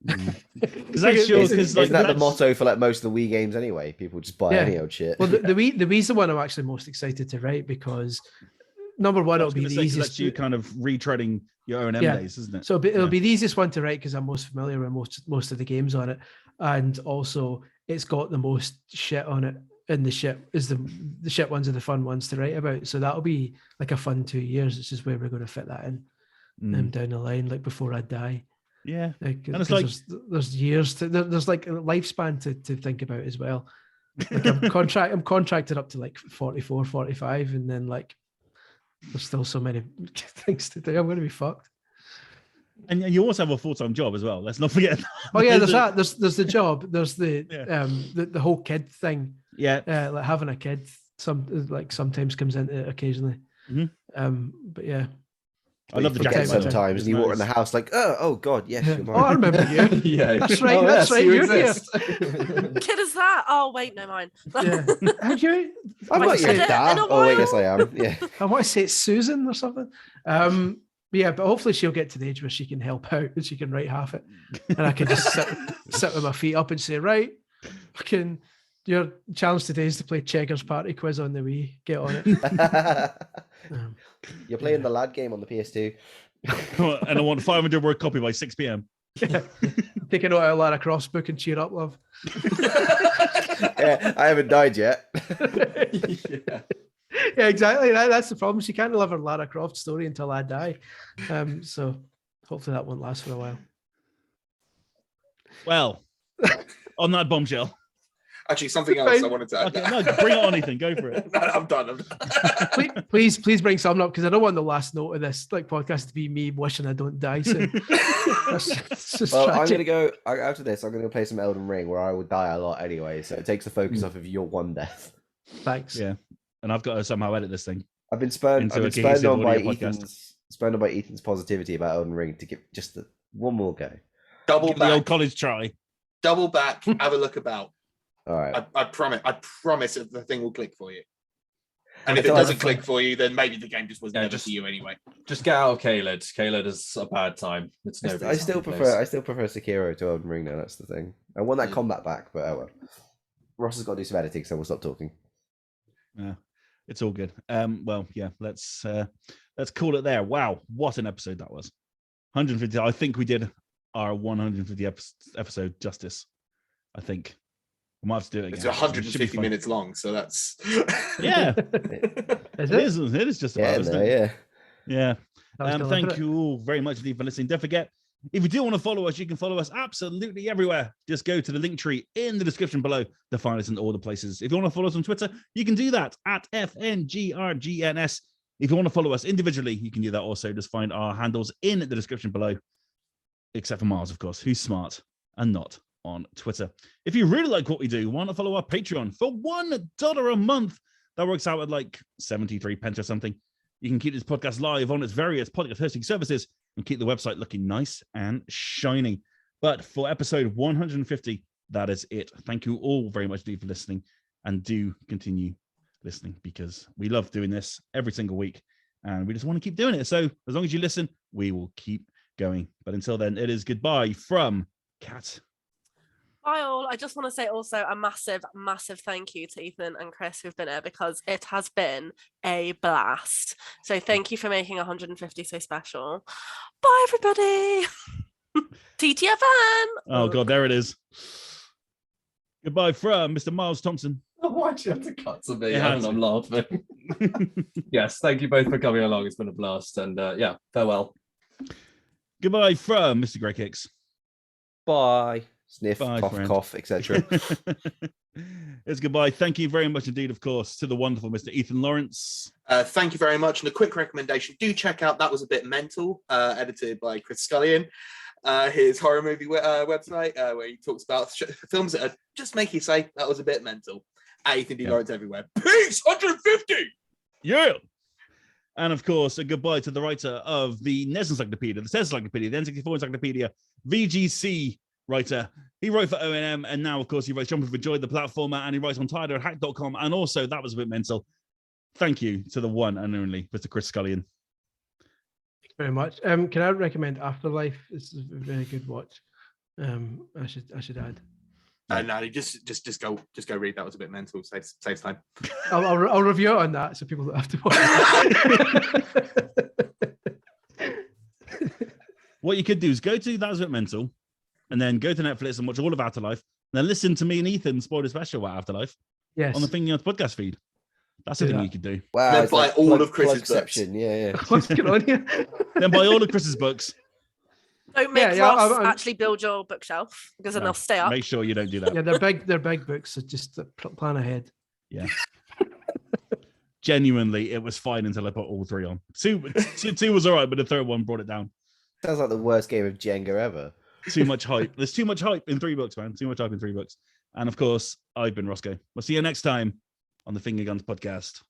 Because that's your, because like Isn't that the that's- motto for like most of the Wii games anyway? People just buy Yeah. any old shit. Well, the Wii's the one I'm actually most excited to write because number one, I it'll was be gonna the say, 'cause easiest. that's you kind of retreading your own M Yeah. days, isn't it? So it'll Yeah. be the easiest one to write because I'm most familiar with most of the games on it, and also it's got the most shit on it. And the shit ones are the fun ones to write about. So that'll be like a fun 2 years. It's just where we're going to fit that in down the line, like before I die. Yeah. Like, And it's 'cause there's years to there's like a lifespan to think about as well. Like I'm contracted up to like 44, 45, and then like there's still so many things to do. I'm going to be fucked. And you also have a full-time job as well. Let's not forget. Oh yeah, there's that. that. There's the job. There's the Yeah. the whole kid thing. Yeah. Like having a kid sometimes comes into it occasionally. Mhm. But yeah. I love the forget jacket. by the way. sometimes, It's and you walk in the nice. house like, oh God, yes, Yeah. you're Oh, I mine. remember you. Yeah. That's right. Oh, That's yes, right. you You're here. exist. Kid is that? Oh wait, no, mine. Yeah. Have you? I'm I not your said- dad. in a Oh wait, while. yes I am. Yeah. I want to say it's Susan or something. Yeah, but hopefully she'll get to the age where she can help out and she can write half it, and I can just sit with my feet up and say, right, your challenge today is to play Checkers Party Quiz on the Wii. Get on it. Um, You're playing the lad game on the PS2. And I want 500 word copy by 6 p.m. yeah. Take a note out of Lara Croft's book and cheer up, love. Yeah, I haven't died yet. Yeah. Yeah, exactly. That's the problem. She can't deliver Lara Croft's story until I die. So hopefully that won't last for a while. Well, on that bombshell. Actually, something else I wanted to add. Okay, no, bring it on, Ethan. Go for it. No, I'm done. Please bring something up because I don't want the last note of this podcast to be me wishing I don't die soon. That's just Well, I'm tragic. gonna go after this. I'm gonna play some Elden Ring, where I will die a lot anyway. So it takes the focus off of your one death. Thanks. Yeah. And I've got to somehow edit this thing. I've been spurned. Into I've a been spurned cohesive on by audio podcast. Ethan's positivity about Elden Ring to give just one more go. Double Give the old back. college try. Double back. Have a look about. All right. I promise that the thing will click for you. And if I it feel doesn't like- click for you, then maybe the game just was Yeah, never just- for you anyway. Just get out of Caelid. Caelid is a bad time. It's no. I still prefer Sekiro to Elden Ring now. That's the thing. I want that Yeah. combat back, but oh well. Ross has got to do some editing, so we'll stop talking. Yeah. It's all good. Well, yeah, let's call it there. Wow, what an episode that was. 150. I think we did our 150 episode justice. I think. I might have to do it again. It's It should be 150 fun. minutes long, so that's Yeah, Is it is. It is just about, Yeah, isn't no, it? yeah. Yeah. That was Thank deliberate. you all very much indeed for listening. Don't forget, if you do want to follow us, you can follow us absolutely everywhere. Just go to the link tree in the description below to find us in all the places. If you want to follow us on Twitter, you can do that at FNGRGNS. If you want to follow us individually, you can do that also. Just find our handles in the description below, except for Miles, of course, who's smart and not on Twitter. If you really like what we do, why not follow our Patreon for $1 a month? That works out at like 73 pence or something. You can keep this podcast live on its various podcast hosting services and keep the website looking nice and shiny. But for episode 150, that is it. Thank you all very much indeed for listening, and do continue listening because we love doing this every single week and we just want to keep doing it. So as long as you listen, we will keep going. But until then, it is goodbye from Kat. Bye all. I just want to say also a massive, massive thank you to Ethan and Chris who've been here because it has been a blast. So thank you for making 150 so special. Bye everybody. TTFN. Oh God, there it is. Goodbye from Mr. Miles Thompson. Why'd you have to cut to me? It had And to. I'm laughing. Yes, thank you both for coming along. It's been a blast. And yeah, farewell. Goodbye from Mr. Grey Kicks. Bye. Sniff, Bye, cough, friend. cough, etc. It's goodbye. Thank you very much indeed, of course, to the wonderful Mr. Ethan Lawrence. Thank you very much. And a quick recommendation, do check out That Was a Bit Mental, edited by Chris Scullion, his horror movie website, where he talks about films that just make you say, that was a bit mental. At Ethan D. Lawrence everywhere. Peace, 150! Yeah. And of course, a goodbye to the writer of the NES Encyclopedia, the SNES Encyclopedia, the N64 Encyclopedia, VGC writer. He wrote for O&M, and now, of course, he writes Jumping for Joy, the platformer, and he writes on Tidal at hack.com. And also, That Was a Bit Mental. Thank you to the one and only Mr. Chris Scullion. Thank you very much. Can I recommend Afterlife? It's a very good watch. I should add. No, just go read That Was a Bit Mental. Saves time. I'll review it on that so people don't have to watch it. What you could do is go to That Was a Bit Mental, and then go to Netflix and watch all of Afterlife, and then listen to me and Ethan spoil the special about Afterlife Yes. on the Thingy Yards podcast feed. That's Do something that. you could do. Wow. Then it's buy like all of Chris's Plugception. Yeah. What's going on here? Then buy all of Chris's books. Don't make Yeah, Ross I'm- actually build your bookshelf because then No, they'll stay up. Make sure you don't do that. Yeah, they're big books, so just plan ahead. Yeah. Genuinely, it was fine until I put all three on. Two was all right, but the third one brought it down. Sounds like the worst game of Jenga ever. Too much hype. There's too much hype in 3 books, man. Too much hype in 3 books. And of course, I've been Rossko. We'll see you next time on the Finger Guns podcast.